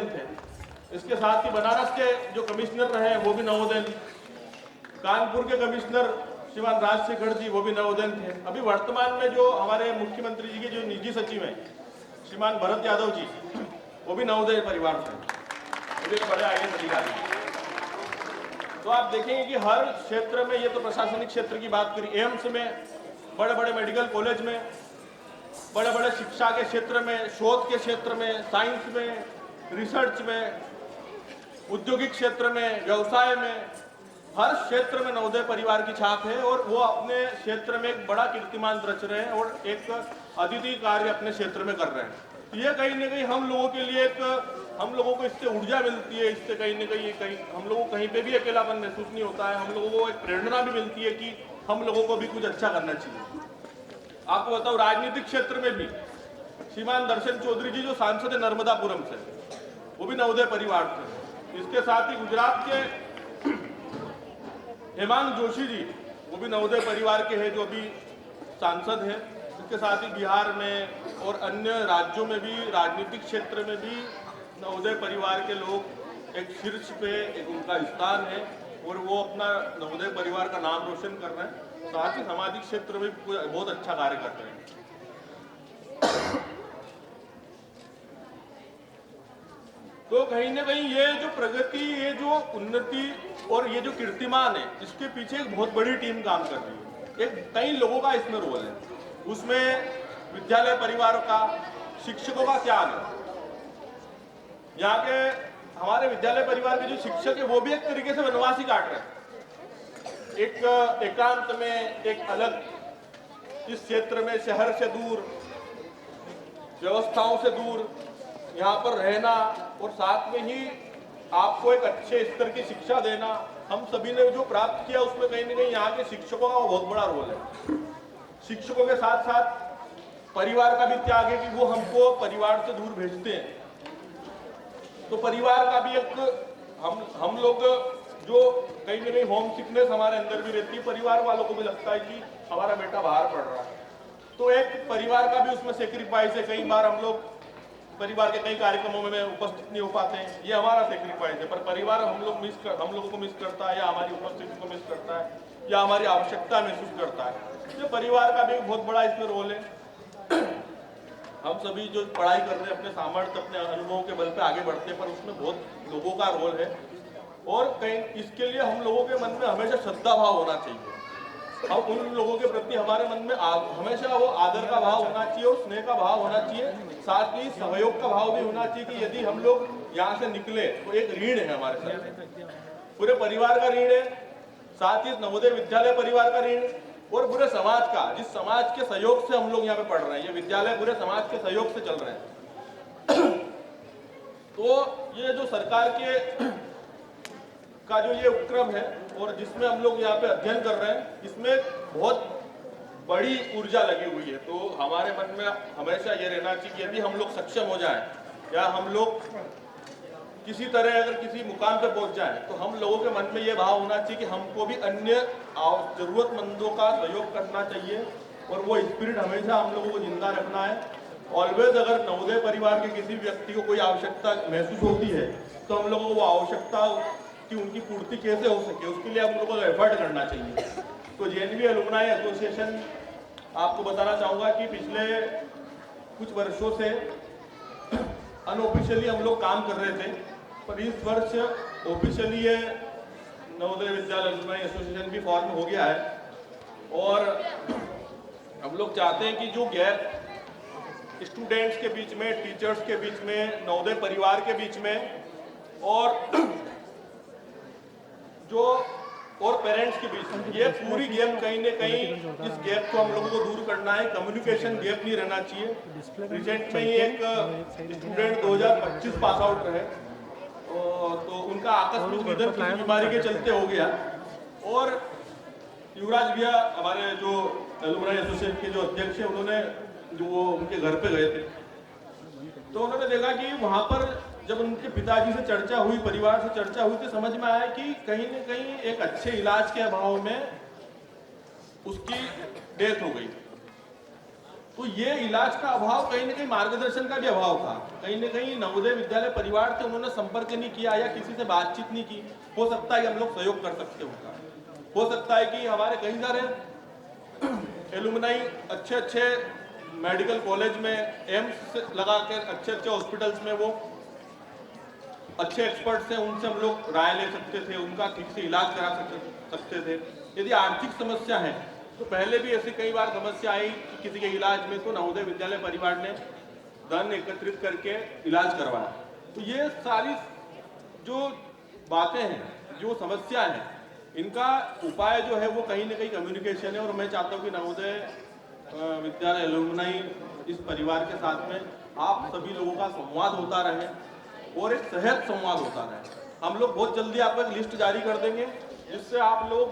नवोदयन थे। इसके साथ ही बनारस के जो कमिश्नर रहे वो भी नवोदयन, कानपुर के कमिश्नर श्रीमान राजशेखर जी वो भी नवोदयन थे। अभी वर्तमान में जो हमारे मुख्यमंत्री जी के जो निजी सचिव हैं श्रीमान भरत यादव जी वो भी नवोदय परिवार से, वो भी बड़े IAS अधिकारी। तो आप देखेंगे कि हर क्षेत्र में, ये तो प्रशासनिक क्षेत्र की बात करी, एम्स में, बड़े बड़े मेडिकल कॉलेज में, बड़े बड़े शिक्षा के क्षेत्र में, शोध के क्षेत्र में, साइंस में, रिसर्च में, औद्योगिक क्षेत्र में, व्यवसाय में, हर क्षेत्र में नवोदय परिवार की छाप है और वो अपने क्षेत्र में एक बड़ा कीर्तिमान रच रहे हैं और एक अद्वितीय कार्य अपने क्षेत्र में कर रहे हैं। ये कहीं ना कहीं हम लोगों के लिए हम लोगों को इससे ऊर्जा मिलती है, इससे कहीं ना कहीं हम लोगों को कहीं पे भी अकेलापन महसूस नहीं होता है। हम लोगों को एक प्रेरणा भी मिलती है कि हम लोगों को भी कुछ अच्छा करना चाहिए। आपको बताऊं, राजनीतिक क्षेत्र में भी श्रीमान दर्शन चौधरी जी जो सांसद है नर्मदापुरम से, वो भी नवोदय परिवार से। इसके साथ ही गुजरात के हेमांग जोशी जी वो भी नवोदय परिवार के हैं जो अभी सांसद हैं। इसके साथ ही बिहार में और अन्य राज्यों में भी, राजनीतिक क्षेत्र में भी नवोदय परिवार के लोग एक शीर्ष पे एक उनका स्थान है और वो अपना नवोदय परिवार का नाम रोशन कर रहे हैं। साथ ही सामाजिक क्षेत्र में बहुत अच्छा कार्य कर रहे हैं। तो कहीं ना कहीं ये जो प्रगति, ये जो उन्नति और ये जो कीर्तिमान है, इसके पीछे एक बहुत बड़ी टीम काम कर रही है। एक कई लोगों का इसमें रोल है। उसमें विद्यालय परिवारों का, शिक्षकों का त्याग है। यहाँ के हमारे विद्यालय परिवार के जो शिक्षक है वो भी एक तरीके से वनवासी काट रहे हैं। एक एकांत में, एक अलग इस क्षेत्र में, शहर से दूर, व्यवस्थाओं से दूर यहाँ पर रहना और साथ में ही आपको एक अच्छे स्तर की शिक्षा देना, हम सभी ने जो प्राप्त किया उसमें कहीं ना कहीं यहाँ के शिक्षकों का बहुत बड़ा रोल है। शिक्षकों के साथ साथ परिवार का भी त्याग है कि वो हमको परिवार से दूर भेजते हैं। तो परिवार का भी एक हम लोग जो कहीं ना कहीं होम सिकनेस हमारे अंदर भी रहती है, परिवार वालों को भी लगता है कि हमारा बेटा बाहर पढ़ रहा है, तो एक परिवार का भी उसमें सेक्रीफाइस है। कई बार हम लोग परिवार के कई कार्यक्रमों में उपस्थित नहीं हो पाते हैं, ये हमारा सेक्रीफाइस है, पर परिवार हम लोगों को मिस करता है या हमारी उपस्थिति को मिस करता है या हमारी आवश्यकता महसूस करता है। ये परिवार का भी बहुत बड़ा इसमें रोल है। हम सभी जो पढ़ाई कर रहे हैं अपने सामर्थ्य, अपने अनुभवों के बल पे आगे बढ़ते हैं, पर उसमें बहुत लोगों का रोल है और कहीं इसके लिए हम लोगों के मन में हमेशा श्रद्धा भाव होना चाहिए। हम उन लोगों के प्रति हमारे मन में हमेशा वो आदर का भाव होना चाहिए और स्नेह का भाव होना चाहिए, साथ ही सहयोग का भाव भी होना चाहिए कि यदि हम लोग यहाँ से निकले तो एक ऋण है हमारे साथ, पूरे परिवार का ऋण है, साथ ही नवोदय विद्यालय परिवार का ऋण और पूरे समाज का, जिस समाज के सहयोग से हम लोग यहाँ पे पढ़ रहे हैं, ये विद्यालय पूरे समाज के सहयोग से चल रहे हैं। तो ये जो सरकार के का जो ये उपक्रम है और जिसमें हम लोग यहाँ पे अध्ययन कर रहे हैं, इसमें बहुत बड़ी ऊर्जा लगी हुई है। तो हमारे मन में हमेशा ये रहना चाहिए कि यदि हम लोग सक्षम हो जाएं या हम लोग किसी तरह अगर किसी मुकाम पे पहुंच जाएं, तो हम लोगों के मन में ये भाव होना चाहिए कि हमको भी अन्य जरूरतमंदों का सहयोग करना चाहिए और वो स्पिरिट हमेशा हम लोगों को जिंदा रखना है। ऑलवेज अगर नवोदय परिवार के किसी व्यक्ति को कोई आवश्यकता महसूस होती है तो हम लोगों को वो आवश्यकता कि उनकी पूर्ति कैसे हो सके उसके लिए हम लोगों को एफर्ट करना चाहिए। तो JNV एलुमनाई एसोसिएशन आपको बताना चाहूँगा कि पिछले कुछ वर्षों से अनऑफिशियली हम लोग काम कर रहे थे, पर इस वर्ष ऑफिशियली ये नवोदय विद्यालय एलुमनाई एसोसिएशन भी फॉर्म हो गया है और हम लोग चाहते हैं कि जो गैप स्टूडेंट्स के बीच में, टीचर्स के बीच में, नवोदय परिवार के बीच में और जो और पेरेंट्स के बीच में, ये पूरी गैप कहीं ना कहीं इस गैप को हम लोगों को दूर करना है। कम्युनिकेशन गैप नहीं रहना चाहिए। रिसेंट में ही एक स्टूडेंट 2025 पास आउट रहे तो उनका आकस्मिक निधन किसी बीमारी के चलते हो गया और युवराज भैया हमारे जो एलुमनाई एसोसिएशन के जो अध्यक्ष है, उन्होंने जो वो उनके घर पे गए थे तो उन्होंने देखा कि वहां पर जब उनके पिताजी से चर्चा हुई, परिवार से चर्चा हुई, तो समझ में आया कि कहीं न कहीं एक अच्छे इलाज के अभाव में उसकी डेथ हो गई। तो ये इलाज का अभाव कहीं ना कहीं मार्गदर्शन का भी अभाव था। कहीं ना कहीं नवोदय विद्यालय परिवार से उन्होंने संपर्क नहीं किया या किसी से बातचीत नहीं की। हो सकता है कि हम लोग सहयोग कर सकते होगा। हो सकता है कि हमारे कई सारे एलुमनाई अच्छे अच्छे मेडिकल कॉलेज में एम्स लगा कर अच्छे अच्छे हॉस्पिटल्स में वो अच्छे एक्सपर्ट्स हैं, उनसे हम लोग राय ले सकते थे, उनका ठीक से इलाज करा सकते थे। यदि आर्थिक समस्या है तो पहले भी ऐसी कई बार समस्या आई कि किसी के इलाज में, तो नवोदय विद्यालय परिवार ने धन एकत्रित करके इलाज करवाया। तो ये सारी जो बातें हैं, जो समस्या है, इनका उपाय जो है वो कहीं ना कहीं कम्युनिकेशन है। और मैं चाहता हूँ कि नवोदय विद्यालय एलुमनाई इस परिवार के साथ में आप सभी लोगों का संवाद होता रहे और एक सहज संवाद होता रहे। हम लोग बहुत जल्दी आपको एक लिस्ट जारी कर देंगे, जिससे आप लोग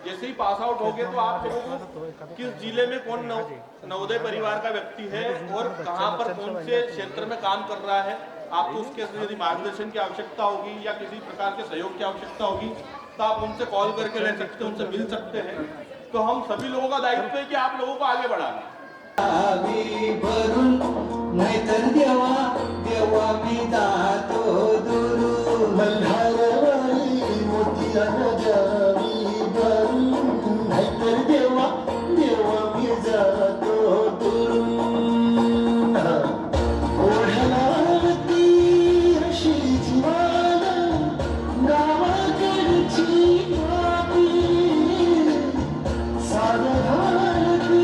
जैसे ही पास आउट हो गए तो आप लोगों को किस जिले में कौन नवोदय परिवार का व्यक्ति है और कहाँ पर कौन से क्षेत्र में काम कर रहा है, आपको उसके यदि मार्गदर्शन की आवश्यकता होगी या किसी प्रकार के सहयोग की आवश्यकता होगी तो आप उनसे कॉल करके ले सकते हैं, उनसे मिल सकते हैं। तो हम सभी लोगों का दायित्व है कि आप लोगों को आगे बढ़ाना। नाहीतर देवा देवा मी जातो दूर मल्हारवाडी मोठीला नजारी भरून नाहीतर देवा देवा मी जातो दूर ओढलावती अशी जीवान गावाकडची माती सारभारती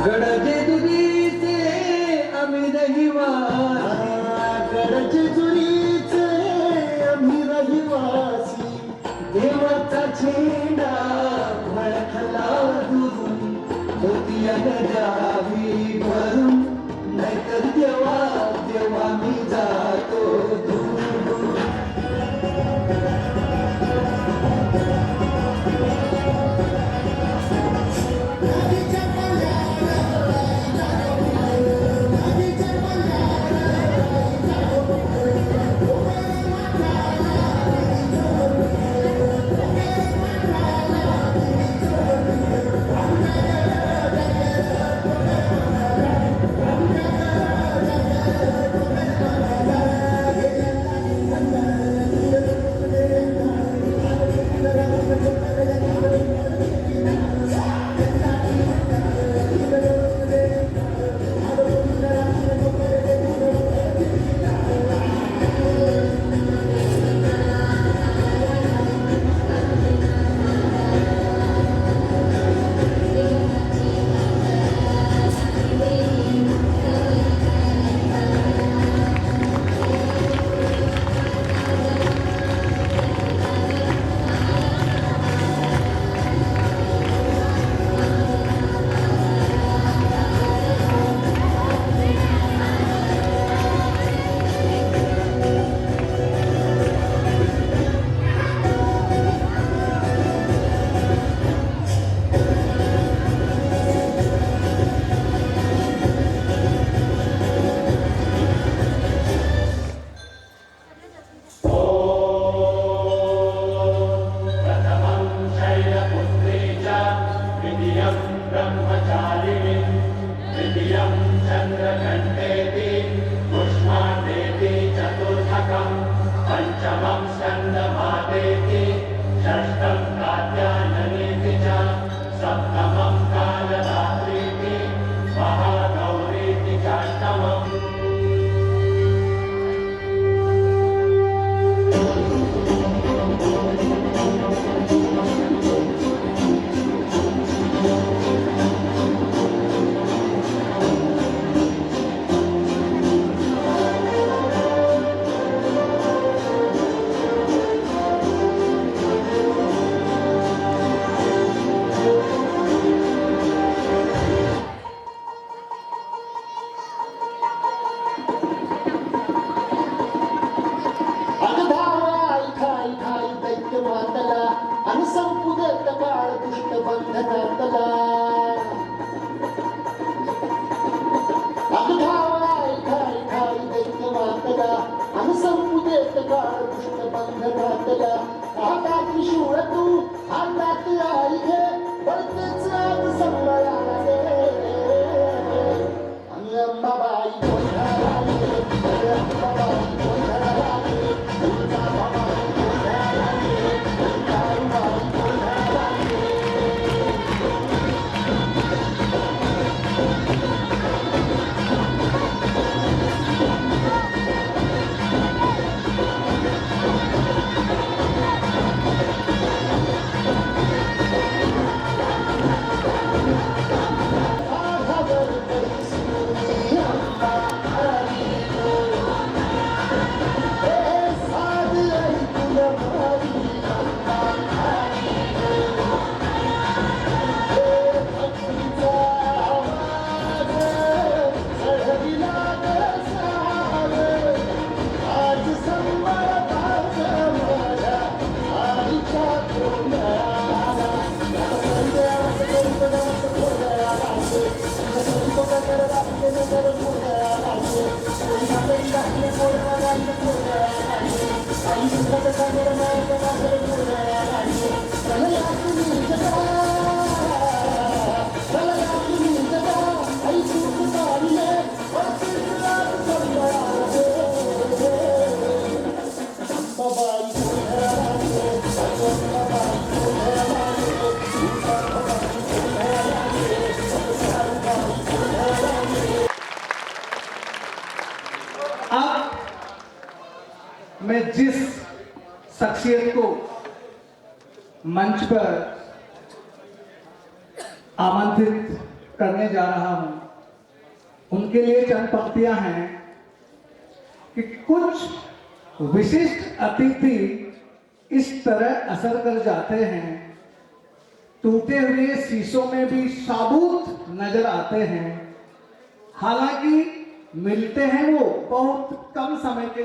गडजे दुरीचे आम्ही रहिवासी गडजे दुरीचे आम्ही रहिवासी देवाचा झेंडा वळखला दुरून मोतिया नजावी भरून नाहीतर देवा देवा मी जातो दूर दूर दुष्ट बंधनातला अनघावाय खाय खाय दैत्य मातला अनसंपुदेत काळ दुष्ट बंधनातला हातात त्रिशूळ तू हातात आई घे पडतेच आज संबळाले आणि अंबाबाई गोंधळाले अंबाबाई गोंधळाले तुळजाभवानी गोंधळाले तुळजाभवानी गोंधळाले अब मैं जिस शख्सियत को मंच पर आमंत्रित करने जा रहा हूं उनके लिए चंद पंक्तियां हैं कि कुछ विशिष्ट अतिथि इस तरह असर कर जाते हैं, टूटे हुए शीशों में भी साबुत नजर आते हैं। हालांकि मिलते हैं वो बहुत कम समय के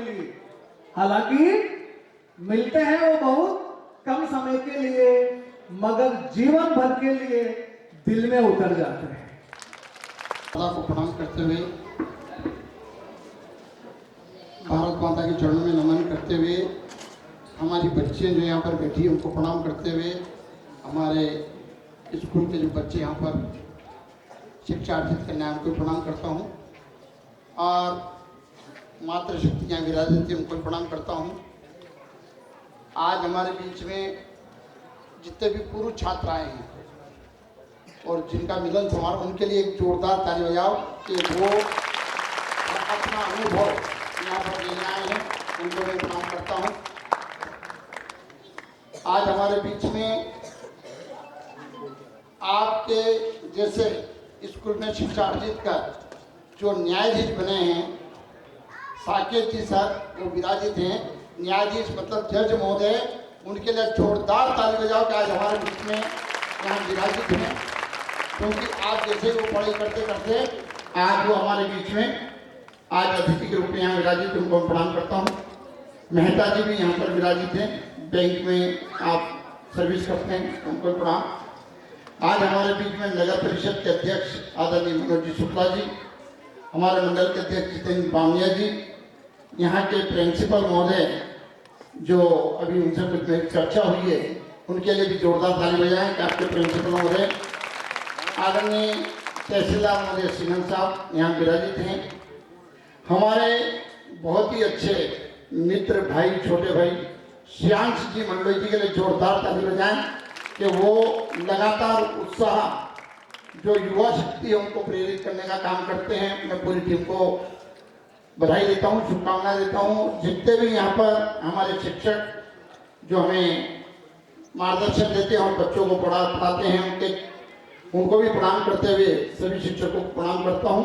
लिए, मगर जीवन भर के लिए दिल में उतर जाते हैं। माता को प्रणाम करते हुए, भारत माता के चरणों में नमन करते हुए, हमारी बच्चियाँ जो यहाँ पर बैठी हैं उनको प्रणाम करते हुए, हमारे स्कूल के जो बच्चे यहाँ पर शिक्षा अर्जित करने आए उनको प्रणाम करता हूँ और मातृशक्ति यहाँ विराजित थी उनको प्रणाम करता हूँ। आज हमारे बीच में जितने भी पूर्व छात्र आए हैं और जिनका मिलन समारोह, उनके लिए एक जोरदार ताली बजाओ कि वो अपना अनुभव यहाँ पर लेने आए हैं, उनको मैं प्रणाम करता हूँ। आज हमारे बीच में आपके जैसे स्कूल में शिक्षा अर्जित कर जो न्यायाधीश बने हैं, साकेत जी सर वो विराजित हैं। न्यायाधीश मतलब जज महोदय, उनके लिए जोरदार ताली बजाओ कि आज हमारे बीच में यहाँ विराजित हैं, क्योंकि आप जैसे वो पढ़ाई करते करते आज वो हमारे बीच में आज अतिथि के रूप में यहाँ विराजित, उनको मैं प्रणाम करता हूँ। मेहता जी भी यहाँ पर विराजित हैं, बैंक में आप सर्विस करते हैं, उनको प्रणाम। आज हमारे बीच में नगर परिषद के अध्यक्ष आदरणीय मनोज जी शुक्ला जी, हमारे मंडल के अध्यक्ष जितेंद्र बामिया जी, यहाँ के प्रिंसिपल महोदय जो अभी उनसे कुछ चर्चा हुई है, उनके लिए भी जोरदार ताली बजाएं कि आपके प्रिंसिपल महोदय। आदरणीय तहसीलदार महोदय सिन्हा साहब यहाँ विराजित हैं। हमारे बहुत ही अच्छे मित्र भाई, छोटे भाई श्यांश जी मंडोई जी के लिए जोरदार ताली बजाएं कि वो लगातार उत्साह जो युवा शक्ति है उनको प्रेरित करने का काम करते हैं। मैं पूरी टीम को बधाई देता हूँ, शुभकामनाएं देता हूँ। जितने भी यहाँ पर हमारे शिक्षक जो हमें मार्गदर्शन देते हैं और बच्चों को पढ़ाते हैं, उनको भी प्रणाम करते हुए सभी शिक्षकों को प्रणाम करता हूँ।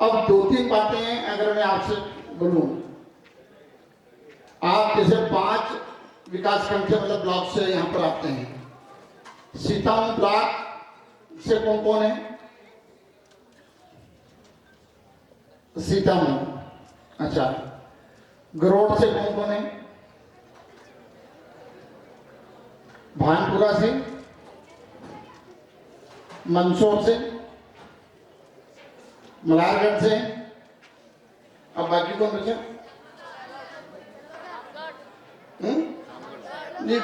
अब 2-3 बातें अगर मैं आपसे बोलूँ, आप जैसे 5 विकासखंड से मतलब ब्लॉक से यहाँ पर आते हैं। सीतामऊ ब्लॉक से कौन कौन है? सीतामऊ, अच्छा। गरोड़ से कौन कौन है? भानपुरा से, मंदसौर से, मल्हारगढ़ से। अब बाकी कौन बचा? नहीं,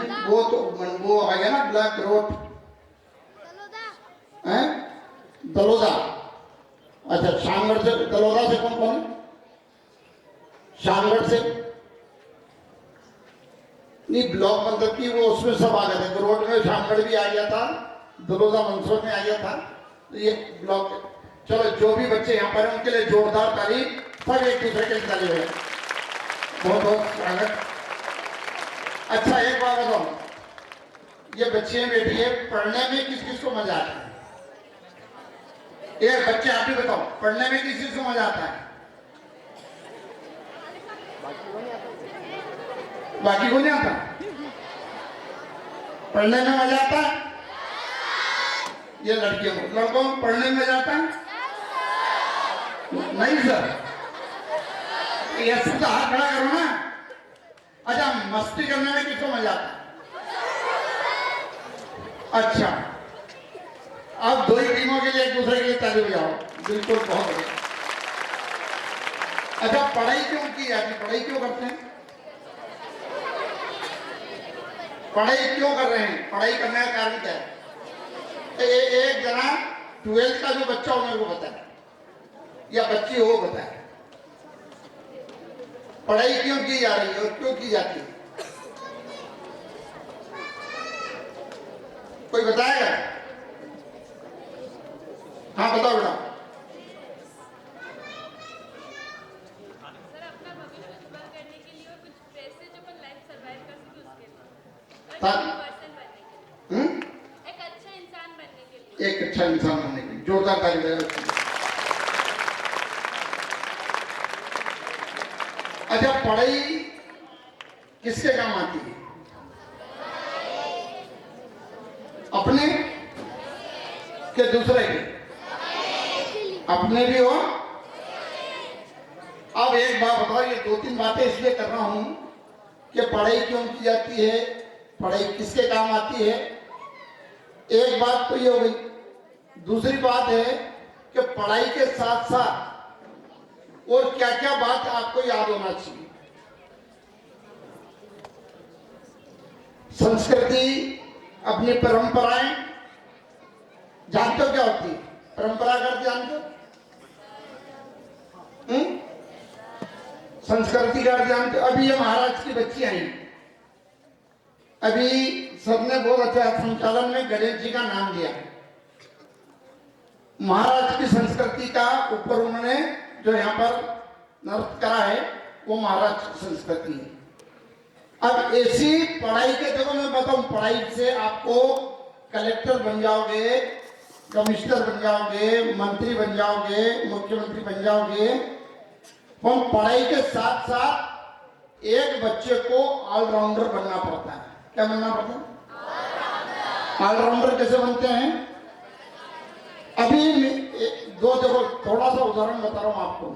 वो आ गया ना ब्लैक रोड, हैं? दलोदा। अच्छा, शामगढ़ से, दलोदा से कौन कौन है? शामगढ़ से नहीं, ब्लॉक मतलब कि वो उसमें सब आ गए थे। रोड में शामगढ़ भी आ गया था, दलोदा मंदसौर में आ गया था, तो ये ब्लॉक। चलो, जो भी बच्चे यहाँ पर हैं उनके लिए जोरदार ताली, सब एक दूसरे के लिए ताली हो। बहुत बहुत स्वागत। अच्छा, एक बात बताओ, ये बच्चे बेटी है, पढ़ने में किस किस को मजा आता है? ये बच्चे आप भी बताओ, पढ़ने में किस किस को मजा आता है? बाकी को नहीं आता? पढ़ने में मजा आता है? ये लड़कियों को, लड़कों को पढ़ने में मजा आता है? नहीं सर, ये सीधा हाथ खड़ा करो ना। अच्छा, मस्ती करने में किसको मजा आता है? अच्छा, अब दो ही टीमों के लिए एक दूसरे के लिए ताली बजाओ। बिल्कुल, बहुत बढ़िया। अच्छा, पढ़ाई क्यों की जाती? पढ़ाई क्यों करते हैं? पढ़ाई क्यों कर रहे हैं? पढ़ाई करने का कारण क्या है? एक जना 12th का जो बच्चा हो मेरे को बताए, या बच्ची हो बताए, पढ़ाई क्यों की जा रही है और क्यों की जाती है? कोई बताएगा? हाँ, बताओ बेटा। सर, अपना भविष्य उज्जवल करने के लिए और कुछ पैसे जो अपन लाइफ सर्वाइव कर सके उसके लिए, पर्सन बनने के लिए, एक अच्छा इंसान बनने के लिए। एक अच्छा इंसान बनने के लिए जोरदार ताली बजाओ। अच्छा, पढ़ाई किसके काम आती है? अपने के दूसरे के? अपने भी हो। अब एक बात बताओ, ये 2-3 बातें इसलिए कर रहा हूं कि पढ़ाई क्यों की जाती है, पढ़ाई किसके काम आती है। एक बात तो ये हो गई। दूसरी बात है कि पढ़ाई के साथ साथ और क्या क्या बात आपको याद होना चाहिए। संस्कृति, अपनी परंपराएं जानते हो क्या होती है? परंपरा का अर्थ जानते हो? संस्कृति का अर्थ जानते हो? अभी ये महाराज की बच्ची आई, अभी सबने बहुत अच्छा संचालन में गणेश जी का नाम दिया। महाराज की संस्कृति का ऊपर उन्होंने जो यहाँ पर नृत्य करा है वो महाराज की संस्कृति है। अब ऐसी पढ़ाई के, देखो मैं बताऊं, पढ़ाई से आपको कलेक्टर बन जाओगे, कमिश्नर बन जाओगे, मंत्री बन जाओगे, मुख्यमंत्री बन जाओगे। हम पढ़ाई के साथ साथ एक बच्चे को ऑलराउंडर बनना पड़ता है। क्या बनना पड़ता है? ऑलराउंडर कैसे बनते हैं? अभी दो, देखो थोड़ा सा उदाहरण बता रहा हूं आपको,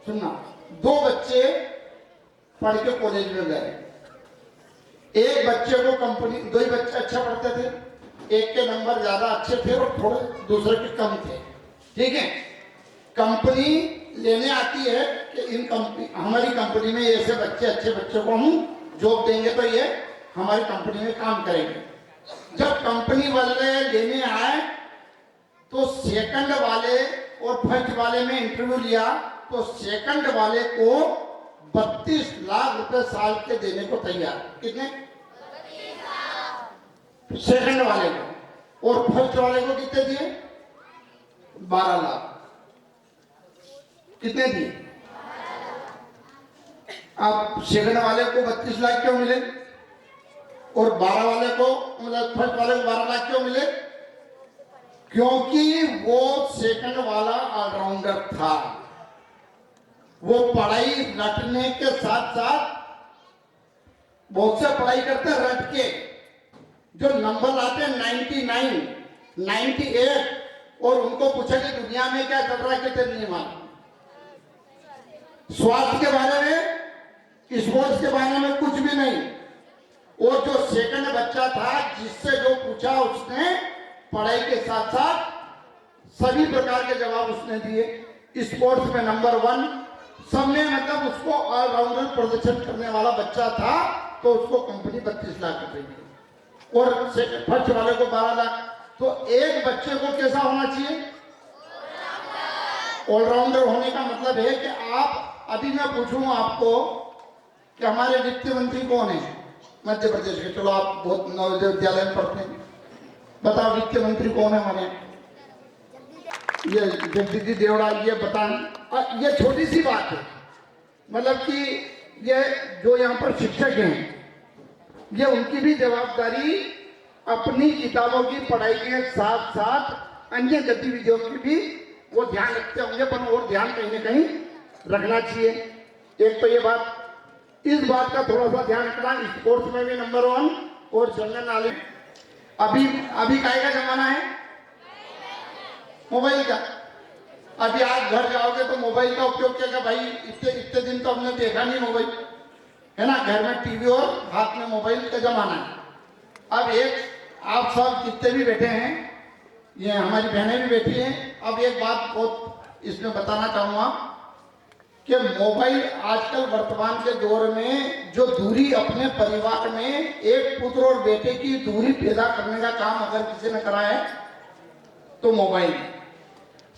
सुनना। 2 बच्चे पढ़ के कॉलेज में गए, एक बच्चे को कंपनी, 2 ही बच्चे अच्छा पढ़ते थे, एक के नंबर ज्यादा अच्छे थे और थोड़े दूसरे के कम थे। ठीक है, कंपनी लेने आती है कि इन कंपनी, हमारी कंपनी में ऐसे बच्चे, अच्छे बच्चों को हम जॉब देंगे तो ये हमारी कंपनी में काम करेंगे। जब कंपनी वाले लेने आए तो सेकंड वाले और फर्स्ट वाले में इंटरव्यू लिया तो सेकंड वाले को 32 लाख रुपए साल के देने को तैयार। कितने? 32 लाख सेकंड वाले को, और फर्स्ट वाले को कितने दिए? 12 लाख। कितने दिए? अब सेकंड वाले को 32 लाख क्यों मिले और 12 वाले को, मतलब फर्स्ट वाले को 12 लाख क्यों मिले? क्योंकि वो सेकंड वाला ऑलराउंडर था। वो पढ़ाई रटने के साथ साथ, बहुत से पढ़ाई करते हैं रट के, जो नंबर लाते हैं 99, 98, और उनको पूछा कि दुनिया में क्या चल रहा है, कितने नहीं मालूम। स्वास्थ्य के बारे में, स्पोर्ट्स के बारे में कुछ भी नहीं। और जो सेकंड बच्चा था जिससे जो पूछा उसने पढ़ाई के साथ साथ सभी प्रकार के जवाब उसने दिए। स्पोर्ट्स में नंबर 1 सब में, मतलब उसको ऑलराउंडर प्रदर्शन करने वाला बच्चा था, तो उसको कंपनी 32 लाख रुपए दी और फर्स्ट वाले को 12 लाख। तो एक बच्चे को कैसा होना चाहिए? ऑलराउंडर होने का मतलब है कि आप, अभी मैं पूछूंगा आपको कि हमारे वित्त मंत्री कौन है मध्य प्रदेश के? चलो आप बहुत नवोदय विद्यालय में पढ़ते हैं, बताओ वित्त मंत्री कौन है हमारे? ये जगदीश देवड़ा, ये बताएं। ये छोटी सी बात है, मतलब कि ये जो यहाँ पर शिक्षक हैं, ये उनकी भी जवाबदारी अपनी किताबों की पढ़ाई के साथ साथ अन्य गतिविधियों की भी वो ध्यान रखते होंगे, पर और ध्यान कहीं ना कहीं रखना चाहिए। एक तो ये बात, इस बात का थोड़ा सा ध्यान रखना। स्पोर्ट्स में भी नंबर 1 और जनरल नॉलेज। अभी काय का जमाना है? मोबाइल का। अभी आप घर जाओगे तो मोबाइल का उपयोग किया, भाई इतने दिन तो हमने देखा नहीं मोबाइल, है ना? घर में टीवी और हाथ में मोबाइल का जमाना है। अब एक, आप सब जितने भी बैठे हैं, ये हमारी बहनें भी बैठी हैं, अब एक बात बहुत इसमें बताना चाहूँगा कि मोबाइल आजकल वर्तमान के दौर में जो दूरी अपने परिवार में एक पुत्र और बेटे की दूरी पैदा करने का काम अगर किसी ने करा है तो मोबाइल।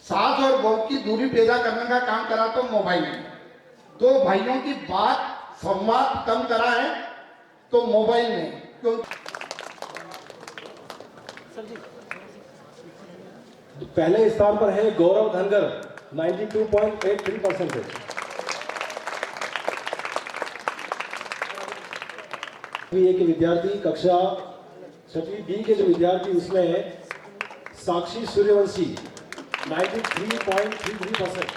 सास और बहू की दूरी पैदा करने का काम करा तो मोबाइल। दो भाइयों की बात संवाद कम करा है तो मोबाइल ने। क्यों? पहले स्थान पर है गौरव धनगर 92.83%। के विद्यार्थी कक्षा 6वीं बी के जो विद्यार्थी उसमें साक्षी सूर्यवंशी 93.33%,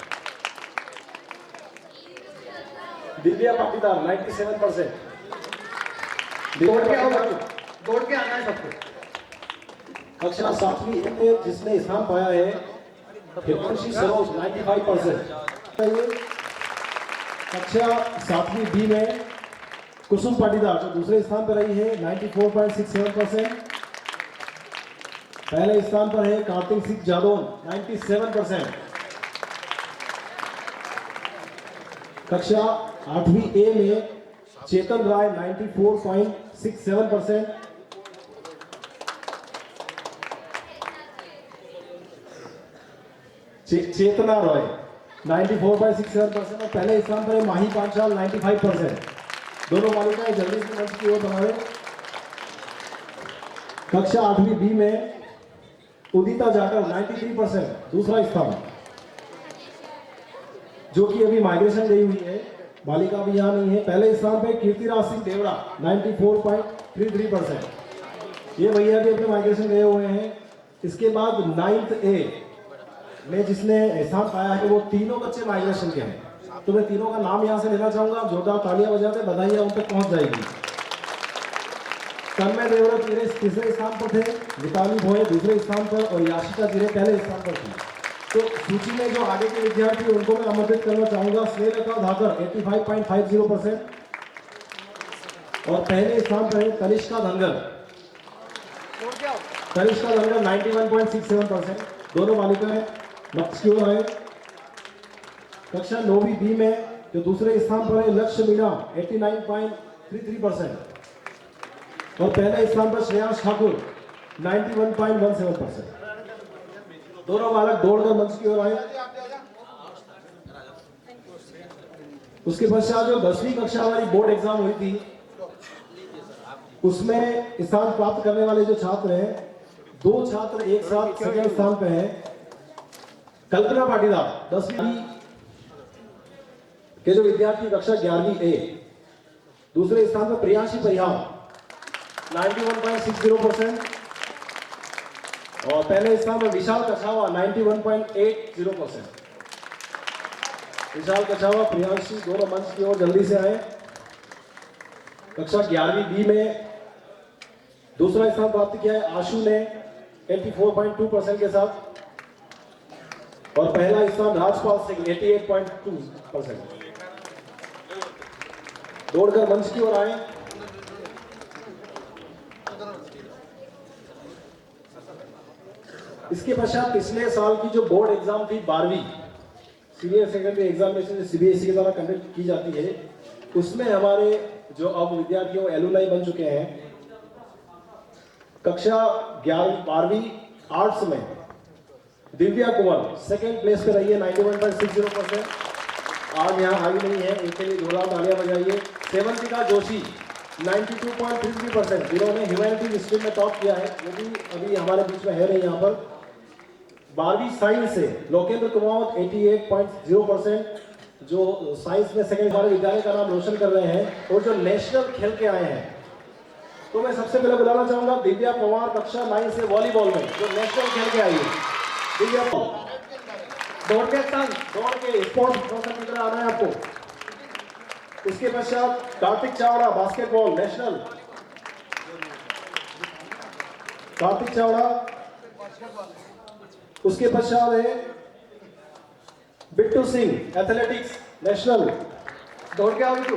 दिव्या पाटीदार 97%। दौड़ के आना है सबको। कक्षा 7वीं ए में जिसने स्थान पाया है हिमांशी सरोज 95%। कक्षा 7वीं बी में कुसुम पाटीदार जो दूसरे स्थान पर रही है 94.67%। पहले स्थान पर है कार्तिक सिंह जादौन 97%। कक्षा 8वीं ए में चेतन राय 94.67%। चेतना रॉय 94.67% और पहले स्थान पर है माही पांचाल 95%। दोनों बालिकाएं जल्दी से मंच की ओर बढ़ावे। कक्षा 8वीं बी में उदिता जाटव 93% दूसरा स्थान, जो कि अभी माइग्रेशन गई हुई है, बालिका भी यहाँ नहीं है। पहले स्थान पे कीर्तिराज सिंह देवड़ा 94.33%, ये भैया भी अपने माइग्रेशन गए हुए हैं। इसके बाद 9th ए में जिसने स्थान पाया है वो तीनों बच्चे माइग्रेशन के हैं, तो मैं तीनों का नाम यहाँ से लेना चाहूंगा। जोरदार तालियां बजाते, बधाइयां उन तक पहुंच जाएगी। तन्मय देवड़ा तीसरे स्थान पर थे, विताली भोये दूसरे स्थान पर और याशिका जिरे पहले स्थान पर थी। तो सूची में जो आगे के विद्यार्थी उनको मैं आमंत्रित करना चाहूंगा। स्नेहलता धाकर 85.50% और पहले स्थान पर है तनिष्का धनगर 91.67%। दोनों बालिकाएं मंच की ओर आए। कक्षा 9वीं बी में जो दूसरे स्थान पर है लक्ष्य मीणा 89.33% और पहले स्थान पर श्रेयांश ठाकुर 91.17%। दोनों बालक दौड़कर मंच की ओर आए। उसके पश्चात जो 10वीं कक्षा वाली बोर्ड एग्जाम हुई थी उसमें स्थान प्राप्त करने वाले जो छात्र हैं, 2 छात्र एक साथ सेकंड स्थान पे हैं। कल्पना पाटीदार 10वीं के जो विद्यार्थी कक्षा 11वीं ए, दूसरे स्थान पर प्रियांशी परिहार 91.60% और पहले स्थान पर विशाल कछावा 91.80%। विशाल कछावा प्रियांशी दोनों मंच की ओर जल्दी से आए। कक्षा 11वीं बी में दूसरा स्थान प्राप्त किया है आशु ने 84.2% के साथ और पहला स्थान राजपाल सिंह 88.2%। दौड़कर मंच की ओर आए। इसके पश्चात पिछले साल की जो बोर्ड एग्जाम थी 12वीं सीनियर सेकेंडरी एग्जामिनेशन CBSE के द्वारा कंडक्ट की जाती है, उसमें हमारे जो अब विद्यार्थियों एलुमनाई बन चुके हैं, कक्षा 11वीं 12वीं आर्ट्स में दिव्या कुमार सेकेंड प्लेस पे रही है 91.60%। आज यहाँ आई नहीं है, इनके लिए जोरदार तालियां बजाइए। सेवंतिका जोशी 92.33%, जिन्होंने ह्यूमैनिटीज स्ट्रीम में टॉप किया है, वो भी अभी हमारे बीच में है नहीं यहाँ पर। 12वीं साइंस से लोकेंद्र कुमावत 88.0%, जो साइंस में सेकंड हमारे विद्यालय का नाम रोशन कर रहे हैं और जो नेशनल खेल के आए हैं। तो मैं सबसे पहले बुलाना चाहूंगा दिव्या पवार कक्षा 9 से वॉलीबॉल में जो नेशनल खेल के आई है। दिव्या दौड़ के स्पोर्ट्स की तरह आना है आपको। उसके पश्चात कार्तिक चावड़ा बास्केटबॉल नेशनल, कार्तिक चावड़ा। उसके पश्चात है बिट्टू सिंह एथलेटिक्स नेशनल, दौड़ के आओ बिट्टू।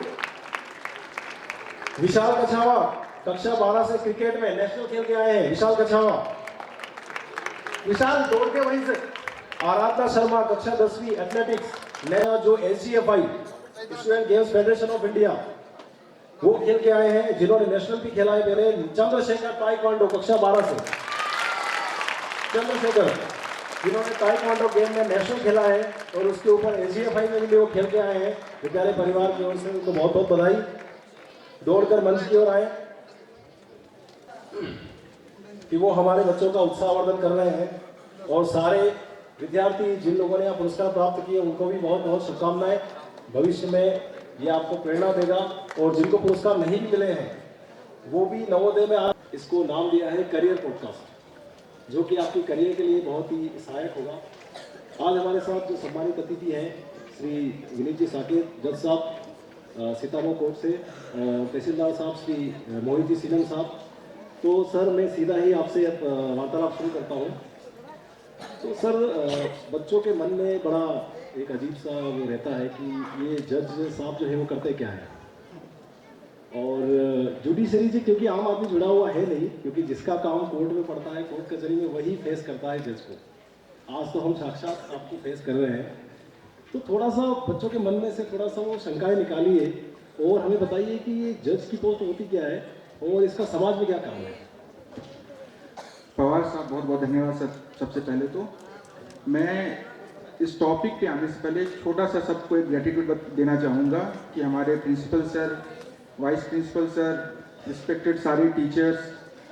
विशाल कछावा कक्षा 12 से क्रिकेट में नेशनल खेल के आए हैं, विशाल कछावा। विशाल दौड़ के वहीं से। आराधना शर्मा कक्षा 10वीं एथलेटिक्स, नया जो SGFI student games federation of India, वो खेल के आए हैं, जिन्होंने नेशनल भी खेला है। मेरे चंद्रशेखर ताइक्वांडो कक्षा 12 से, चंद्रशेखर जिन्होंने ताइक्वांडो गेम में नेशनल खेला है और उसके ऊपर SGFI में भी वो खेल के आए हैं। विद्यालय परिवार की ओर से उनको बहुत बहुत बधाई। दौड़कर मंच की ओर आए कि वो हमारे बच्चों का उत्साहवर्धन कर रहे हैं। और सारे विद्यार्थी जिन लोगों ने यहाँ पुरस्कार प्राप्त किए उनको भी बहुत बहुत शुभकामनाएं। भविष्य में ये आपको प्रेरणा देगा। और जिनको पुरस्कार नहीं भी मिले हैं वो भी नवोदय में आज इसको नाम दिया है करियर पॉडकास्ट, जो कि आपके करियर के लिए बहुत ही सहायक होगा। आज हमारे साथ जो सम्मानित अतिथि हैं श्री विनीत जी साकेत जज साहब सीतामऊ कोर्ट से, तहसीलदार साहब श्री मोहित जी सीनम साहब। तो सर मैं सीधा ही आपसे वार्तालाप शुरू करता हूँ। तो सर बच्चों के मन में बड़ा एक अजीब सा वो रहता है कि ये जज साहब जो है वो करते क्या है। और जुडिशरी से क्योंकि आम आदमी जुड़ा हुआ है नहीं, क्योंकि जिसका काम कोर्ट में पड़ता है कोर्ट कचहरी में वही फेस करता है जज को। आज तो हम साक्षात आपको फेस कर रहे हैं, तो थोड़ा सा बच्चों के मन में से थोड़ा सा वो शंकाएं निकालिए और हमें बताइए कि ये जज की पोस्ट होती क्या है और इसका समाज में क्या काम है। पवार साहब बहुत बहुत धन्यवाद सर। सबसे पहले तो मैं इस टॉपिक पे आने से पहले छोटा सा सबको एक ग्रेटिट्यूड देना चाहूँगा कि हमारे principal sir, vice principal sir, respected सारे टीचर्स,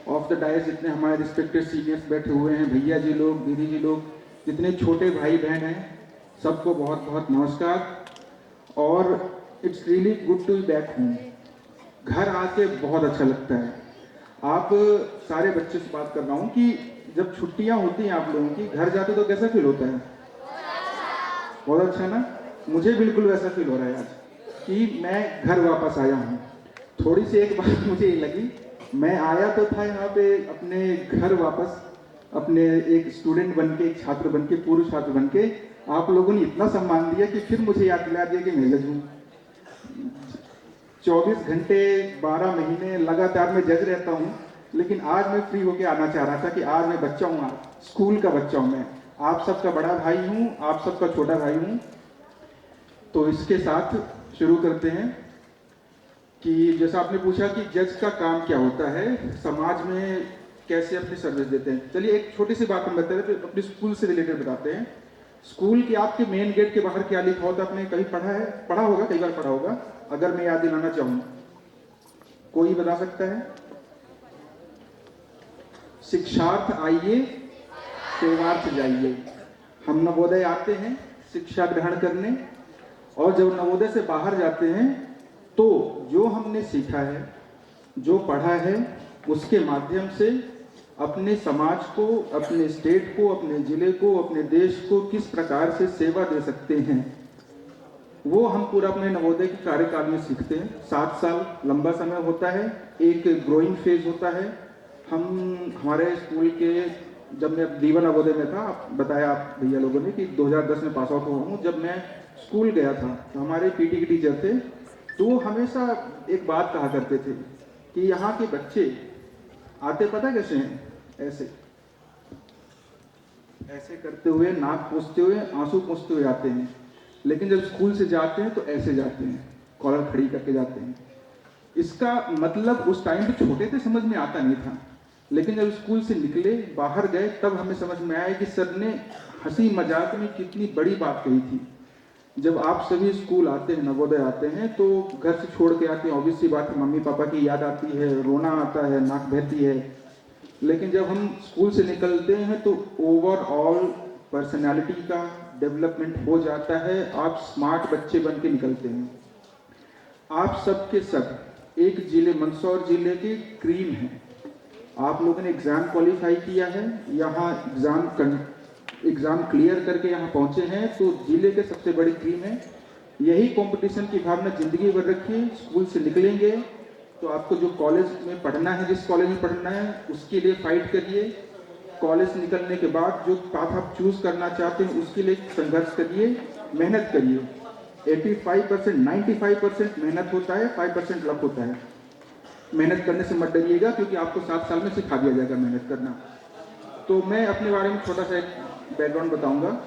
ऑफ द डायस जितने हमारे रिस्पेक्टेड सीनियर्स बैठे हुए हैं, भैया जी लोग, दीदी जी लोग, जितने छोटे भाई बहन हैं, सबको बहुत बहुत नमस्कार। और it's really good to be back home. घर आके बहुत अच्छा लगता है। आप सारे बच्चे से बात कर रहा हूँ कि जब छुट्टियाँ होती हैं आप लोगों की, घर जाते तो कैसा फील होता है? बहुत अच्छा ना। मुझे बिल्कुल वैसा फील हो रहा है आज कि मैं घर वापस आया हूँ। थोड़ी सी एक बात मुझे ये लगी, मैं आया तो था यहाँ पे अपने घर वापस, अपने एक स्टूडेंट बन के, एक छात्र बन के, पूर्व छात्र बन के। आप लोगों ने इतना सम्मान दिया कि फिर मुझे याद दिला दिया कि मैं जज हूँ। 24 घंटे 12 महीने लगातार मैं जज रहता हूँ, लेकिन आज मैं फ्री होके आना चाह रहा था कि आज मैं बच्चा हूँ, स्कूल का बच्चा हूँ। मैं आप सबका बड़ा भाई हूँ, आप सबका छोटा भाई हूँ। तो इसके साथ शुरू करते हैं कि जैसा आपने पूछा कि जज का काम क्या होता है, समाज में कैसे अपनी सर्विस देते हैं। चलिए एक छोटी सी बात हम बताते हैं, अपने स्कूल से रिलेटेड बताते हैं। स्कूल के आपके मेन गेट के बाहर क्या लिखा होता है? आपने कहीं पढ़ा है? पढ़ा होगा, कई बार पढ़ा होगा। अगर मैं याद दिलाना चाहूँ, कोई बता सकता है? शिक्षार्थ आइए, सेवार्थ जाइए। हम नवोदय आते हैं शिक्षा ग्रहण करने, और जब नवोदय से बाहर जाते हैं तो जो हमने सीखा है, जो पढ़ा है, उसके माध्यम से अपने समाज को, अपने स्टेट को, अपने जिले को, अपने देश को किस प्रकार से सेवा दे सकते हैं, वो हम पूरा अपने नवोदय के कार्यकाल में सीखते हैं। 7 साल लंबा समय होता है, एक ग्रोइंग फेज होता है। हमारे स्कूल के, जब मैं दीवा नवोदय में था, बताया आप भैया लोगों ने कि 2010 में पास आउट हुआ हूँ। जब मैं स्कूल गया था तो हमारे पीटी के टीचर थे, तो हमेशा एक बात कहा करते थे कि यहाँ के बच्चे आते पता कैसे हैं? ऐसे ऐसे करते हुए, नाक पोंछते हुए, आंसू पोंछते हुए आते हैं, लेकिन जब स्कूल से जाते हैं तो ऐसे जाते हैं, कॉलर खड़ी करके जाते हैं। इसका मतलब उस टाइम पे छोटे थे, समझ में आता नहीं था, लेकिन जब स्कूल से निकले, बाहर गए, तब हमें समझ में आया कि सर ने हंसी मजाक में कितनी बड़ी बात कही थी। जब आप सभी स्कूल आते हैं, नवोदय आते हैं, तो घर से छोड़ के आते हैं, ऑब्वियस सी बात है, मम्मी पापा की याद आती है, रोना आता है, नाक बहती है। लेकिन जब हम स्कूल से निकलते हैं तो ओवरऑल पर्सनालिटी का डेवलपमेंट हो जाता है, आप स्मार्ट बच्चे बन के निकलते हैं। आप सब के सब एक जिले, मंदसौर जिले के क्रीम हैं। आप लोगों ने एग्ज़ाम क्वालिफाई किया है, यहाँ एग्ज़ाम क्लियर करके यहाँ पहुँचे हैं, तो जिले के सबसे बड़ी क्रीम है। यही कंपटीशन की भावना ज़िंदगी भर रखिए। स्कूल से निकलेंगे तो आपको जो कॉलेज में पढ़ना है, जिस कॉलेज में पढ़ना है, उसके लिए फाइट करिए। कॉलेज निकलने के बाद जो पाथ आप चूज़ करना चाहते हैं उसके लिए संघर्ष करिए, मेहनत करिए। 85%, 95% मेहनत होता है, 5% लक होता है। मेहनत करने से मत डरिएगा, क्योंकि आपको 7 साल में सिखा दिया जाएगा मेहनत करना। तो मैं अपने बारे में छोटा सा एक बैकग्राउंड बताऊंगा।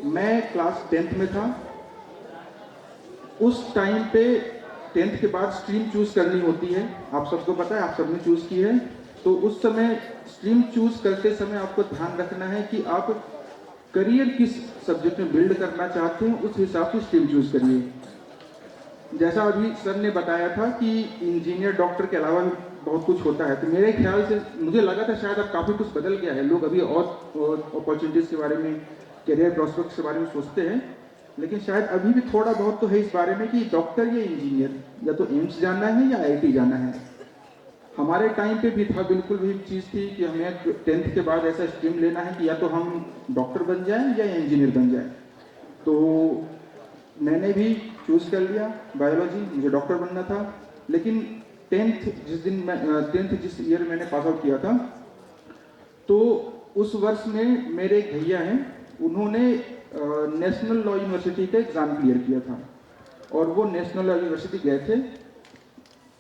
मैं क्लास 10th में था। उस टाइम पे 10th के बाद स्ट्रीम चूज करनी होती है, आप सबको पता है, आप सबने चूज की है। तो उस समय स्ट्रीम चूज करते समय आपको ध्यान रखना है कि आप करियर किस सब्जेक्ट में बिल्ड करना चाहते हैं, उस हिसाब से स्ट्रीम चूज करिए। जैसा अभी सर ने बताया था कि इंजीनियर, डॉक्टर के अलावा भी बहुत कुछ होता है, तो मेरे ख्याल से मुझे लगा था शायद अब काफ़ी कुछ बदल गया है, लोग अभी और अपॉर्चुनिटीज़ के बारे में, करियर प्रॉस्पेक्ट्स के बारे में सोचते हैं, लेकिन शायद अभी भी थोड़ा बहुत तो है इस बारे में कि डॉक्टर या इंजीनियर, या तो एम्स जाना है या IIT जाना है। हमारे टाइम पे भी था, बिल्कुल भी चीज़ थी कि हमें 10th के बाद ऐसा स्ट्रीम लेना है कि या तो हम डॉक्टर बन जाएं या इंजीनियर बन जाएं। तो मैंने भी चूज़ कर लिया बायोलॉजी, मुझे डॉक्टर बनना था। लेकिन 10th जिस ईयर मैंने पास आउट किया था, तो उस वर्ष में मेरे एक भैया हैं, उन्होंने नेशनल लॉ यूनिवर्सिटी का एग्ज़ाम क्लियर किया था, और वो नेशनल लॉ यूनिवर्सिटी गए थे।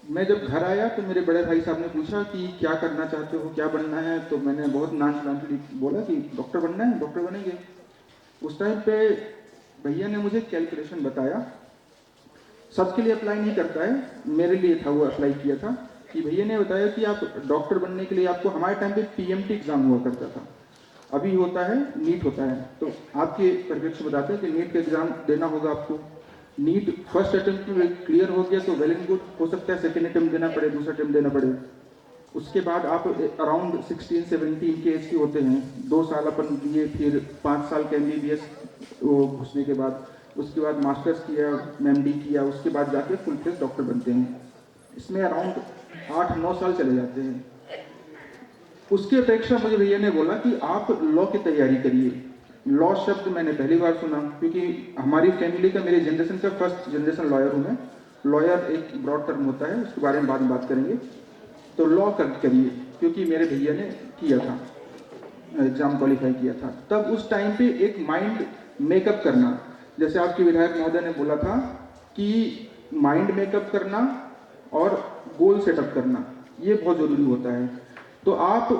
मैं जब घर आया तो मेरे बड़े भाई साहब ने पूछा कि क्या करना चाहते हो, क्या बनना है, तो मैंने बहुत नॉनचलेंटली बोला कि डॉक्टर बनना है, डॉक्टर बनेंगे। उस टाइम पे भैया ने मुझे कैलकुलेशन बताया, सबके लिए अप्लाई नहीं करता है, मेरे लिए था, वो अप्लाई किया था, कि भैया ने बताया कि आप डॉक्टर बनने के लिए आपको, हमारे टाइम पे PMT एग्ज़ाम हुआ करता था, अभी होता है नीट होता है। तो आपके परिप्रेक्ष्य में बताते हैं कि नीट का एग्ज़ाम देना होगा आपको। नीट फर्स्ट अटेम्प्ट में क्लियर हो गया तो वेल एंड गुड, हो सकता है सेकेंड अटेम्प्ट देना पड़े, दूसरा अटेम्प्ट देना पड़े। उसके बाद आप अराउंड 16-17 के एज के होते हैं, 2 साल अपन दिए, फिर 5 साल के MBBS वो घुसने के बाद, उसके बाद मास्टर्स किया, MD किया, उसके बाद जाके फुल फ्लेज डॉक्टर बनते हैं। इसमें अराउंड 8-9 साल चले जाते हैं। उसकी अपेक्षा मुझे भैया ने बोला कि आप लॉ की तैयारी करिए। लॉ शब्द मैंने पहली बार सुना, क्योंकि हमारी फैमिली का, मेरे जनरेशन का फर्स्ट जनरेशन लॉयर हूँ मैं। लॉयर एक ब्रॉड टर्म होता है, उसके बारे में बाद में बात करेंगे। तो लॉ करिए, क्योंकि मेरे भैया ने किया था, एग्ज़ाम क्वालिफाई किया था। तब उस टाइम पे एक माइंड मेकअप करना, जैसे आपके विधायक महोदय ने बोला था कि माइंड मेकअप करना और गोल सेटअप करना, ये बहुत ज़रूरी होता है। तो आप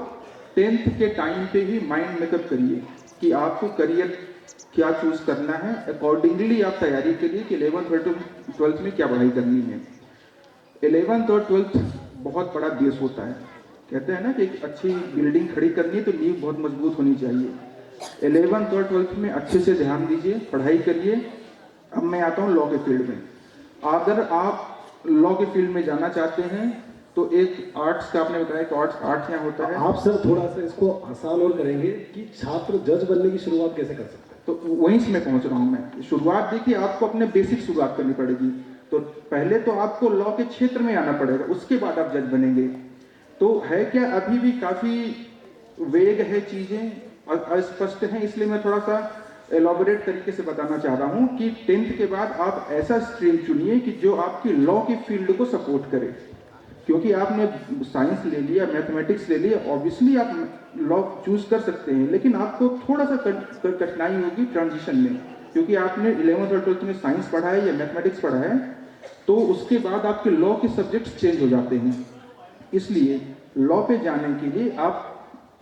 10th के टाइम पे ही माइंड मेकअप करिए कि आपको करियर क्या चूज़ करना है, अकॉर्डिंगली आप तैयारी करिए कि 11th और 12th में क्या पढ़ाई करनी है। 11th और 12th बहुत बड़ा बेस होता है, कहते हैं ना कि एक अच्छी बिल्डिंग खड़ी करनी है तो नींव बहुत मजबूत होनी चाहिए। 11th और 12th में अच्छे से ध्यान दीजिए, पढ़ाई करिए। अब मैं आता हूँ लॉ के फील्ड में। अगर आप लॉ के फील्ड में जाना चाहते हैं तो एक आर्ट्स का, आपने बताया कि आर्ट्स यहाँ होता है। आप सर थोड़ा सा इसको आसान और करेंगे कि छात्र जज बनने की शुरुआत कैसे कर सकते हैं? तो वहीं से मैं पहुंच रहा हूं। मैं शुरुआत, देखिए, आपको अपने बेसिक शुरुआत करनी पड़ेगी। तो पहले तो आपको लॉ के क्षेत्र में आना पड़ेगा, उसके बाद आप जज बनेंगे। तो है क्या, अभी भी काफ़ी वेग है, चीज़ें अस्पष्ट हैं, इसलिए मैं थोड़ा सा एलॉबरेट तरीके से बताना चाह रहा हूँ कि 10th के बाद आप ऐसा स्ट्रीम चुनिए कि जो आपकी लॉ की फील्ड को सपोर्ट करे। क्योंकि आपने साइंस ले लिया, मैथमेटिक्स ले लिया, ऑब्वियसली आप लॉ चूज कर सकते हैं, लेकिन आपको थोड़ा सा कठिनाई होगी ट्रांजिशन में, क्योंकि आपने 11th और 12th में साइंस पढ़ा है या मैथमेटिक्स पढ़ा है, तो उसके बाद आपके लॉ के सब्जेक्ट्स चेंज हो जाते हैं। इसलिए लॉ पे जाने के लिए आप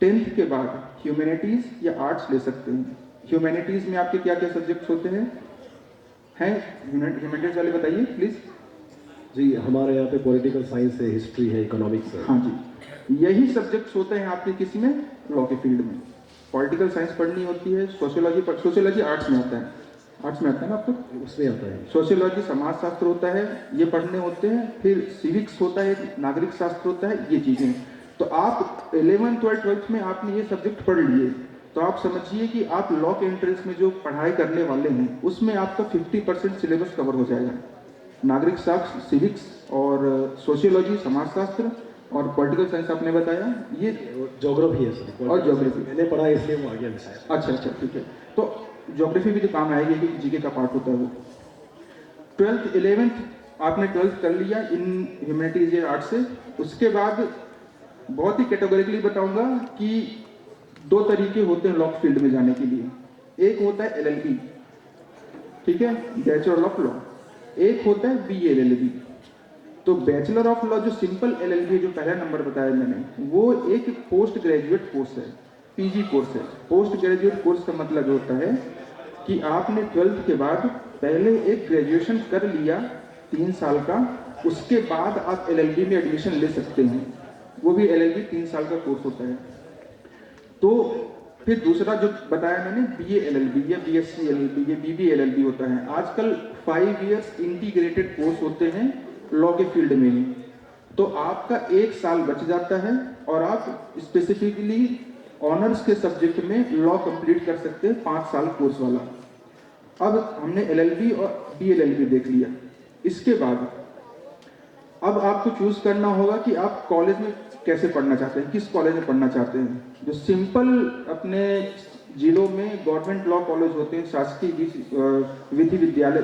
10th के बाद ह्यूमैनिटीज़ या आर्ट्स ले सकते हैं। ह्यूमैनिटीज़ में आपके क्या क्या सब्जेक्ट्स होते हैं ह्यूमैनिटीज़ वाले बताइए प्लीज़। जी, हमारे यहाँ पे पॉलिटिकल साइंस है, हिस्ट्री है, इकोनॉमिक्स है। हाँ जी, यही सब्जेक्ट्स होते हैं आपके किसी में, लॉ के फील्ड में। पॉलिटिकल साइंस पढ़नी होती है, सोशियोलॉजी आर्ट्स में आता है, आर्ट्स में आता है ना आपको, उसमें आता है। सोशियोलॉजी समाजशास्त्र होता है, ये पढ़ने होते हैं। फिर सिविक्स होता है, नागरिक शास्त्र होता है, ये चीज़ें। तो आप 11th 12th में आपने ये सब्जेक्ट पढ़ लिए, तो आप समझिए कि आप लॉ के एंट्रेंस में जो पढ़ाई करने वाले हैं उसमें आपका 50% सिलेबस कवर हो जाएगा। नागरिक शास्त्र, सिविक्स और सोशियोलॉजी समाजशास्त्र और पॉलिटिकल साइंस आपने बताया, ये ज्योग्राफी है सर। और ज्योग्राफी मैंने पढ़ा है इसलिए वो आ गया विषय। अच्छा ठीक है। तो ज्योग्राफी भी तो काम आएगी क्योंकि जीके का पार्ट होता है वो। 12th 11th आपने 12th कर लिया इन ह्यूमैनिटीज या आर्ट्स से। उसके बाद बहुत ही कैटेगोरिकली बताऊंगा कि 2 तरीके होते हैं लॉ फील्ड में जाने के लिए। एक होता है LLB, ठीक है, बैचलर ऑफ लॉ। एक होता है BA LLB। तो बैचलर ऑफ लॉ जो सिंपल LLB जो पहला नंबर बताया मैंने, वो एक पोस्ट ग्रेजुएट कोर्स है, PG कोर्स है। पोस्ट ग्रेजुएट कोर्स का मतलब होता है कि आपने 12th के बाद पहले एक ग्रेजुएशन कर लिया 3 साल का, उसके बाद आप LLB में एडमिशन ले सकते हैं। वो भी LLB 3 साल का कोर्स होता है। तो फिर दूसरा जो बताया मैंने BA LLB या BSc LLB या BB LLB होता है। आजकल 5 इयर्स इंटीग्रेटेड कोर्स होते हैं लॉ के फील्ड में ही। तो आपका 1 साल बच जाता है और आप स्पेसिफिकली ऑनर्स के सब्जेक्ट में लॉ कंप्लीट कर सकते हैं 5 साल कोर्स वाला। अब हमने LLB और BLLB देख लिया। इसके बाद अब आपको चूज करना होगा कि आप कॉलेज में कैसे पढ़ना चाहते हैं, किस कॉलेज में पढ़ना चाहते हैं। जो सिंपल अपने जिलों में गवर्नमेंट लॉ कॉलेज होते हैं, शासकीय विश्वविद्यालय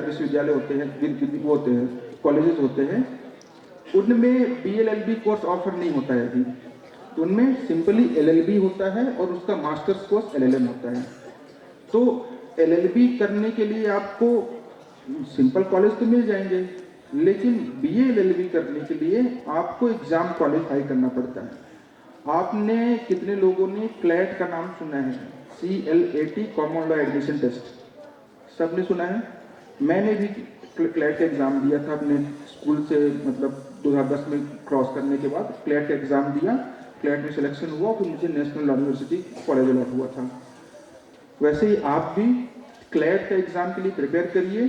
होते हैं, वो होते हैं, कॉलेजेस होते हैं, उनमें BLLB कोर्स ऑफर नहीं होता है अभी। उनमें सिंपली LLB होता है और उसका मास्टर्स कोर्स LLM होता है। तो LLB करने के लिए आपको सिंपल कॉलेज तो मिल जाएंगे, लेकिन BA LLB करने के लिए आपको एग्जाम क्वालिफाई करना पड़ता है। आपने कितने लोगों ने क्लैट का नाम सुना है? CLAT common law admission test, सबने सुना है। मैंने भी क्लैट का एग्जाम दिया था अपने स्कूल से, मतलब 2010 में क्रॉस करने के बाद क्लैट का एग्जाम दिया। क्लैट में सिलेक्शन हुआ, फिर मुझे national law university college allot हुआ था। वैसे ही आप भी क्लैट का एग्जाम के लिए प्रिपेयर करिए,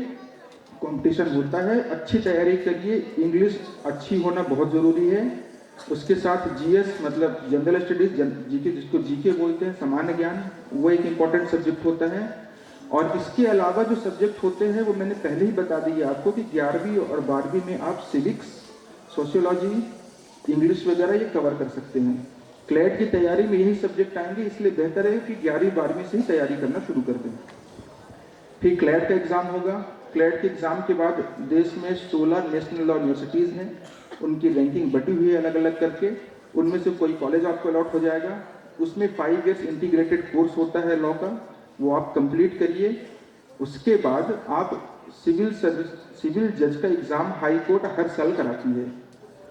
कंपटीशन होता है, अच्छी तैयारी करिए। इंग्लिश अच्छी होना बहुत ज़रूरी है। उसके साथ GS मतलब जनरल स्टडीज, जीके जिसको जीके बोलते हैं, सामान्य ज्ञान, वो एक इम्पॉर्टेंट सब्जेक्ट होता है। और इसके अलावा जो सब्जेक्ट होते हैं वो मैंने पहले ही बता दिया आपको कि 11वीं और 12वीं में आप सिविक्स, सोशियोलॉजी, इंग्लिश वगैरह ये कवर कर सकते हैं। क्लैट की तैयारी में यही सब्जेक्ट आएंगे, इसलिए बेहतर है कि 11वीं 12वीं से ही तैयारी करना शुरू कर दें। फिर क्लैट का एग्ज़ाम होगा। क्लैट के एग्ज़ाम के बाद देश में 16 नेशनल लॉ यूनिवर्सिटीज़ हैं, उनकी रैंकिंग बटी हुई है अलग अलग करके। उनमें से कोई कॉलेज आपको अलॉट हो जाएगा। उसमें 5 इयर्स इंटीग्रेटेड कोर्स होता है लॉ का, वो आप कंप्लीट करिए। उसके बाद आप सिविल जज का एग्ज़ाम हाई कोर्ट हर साल कराती है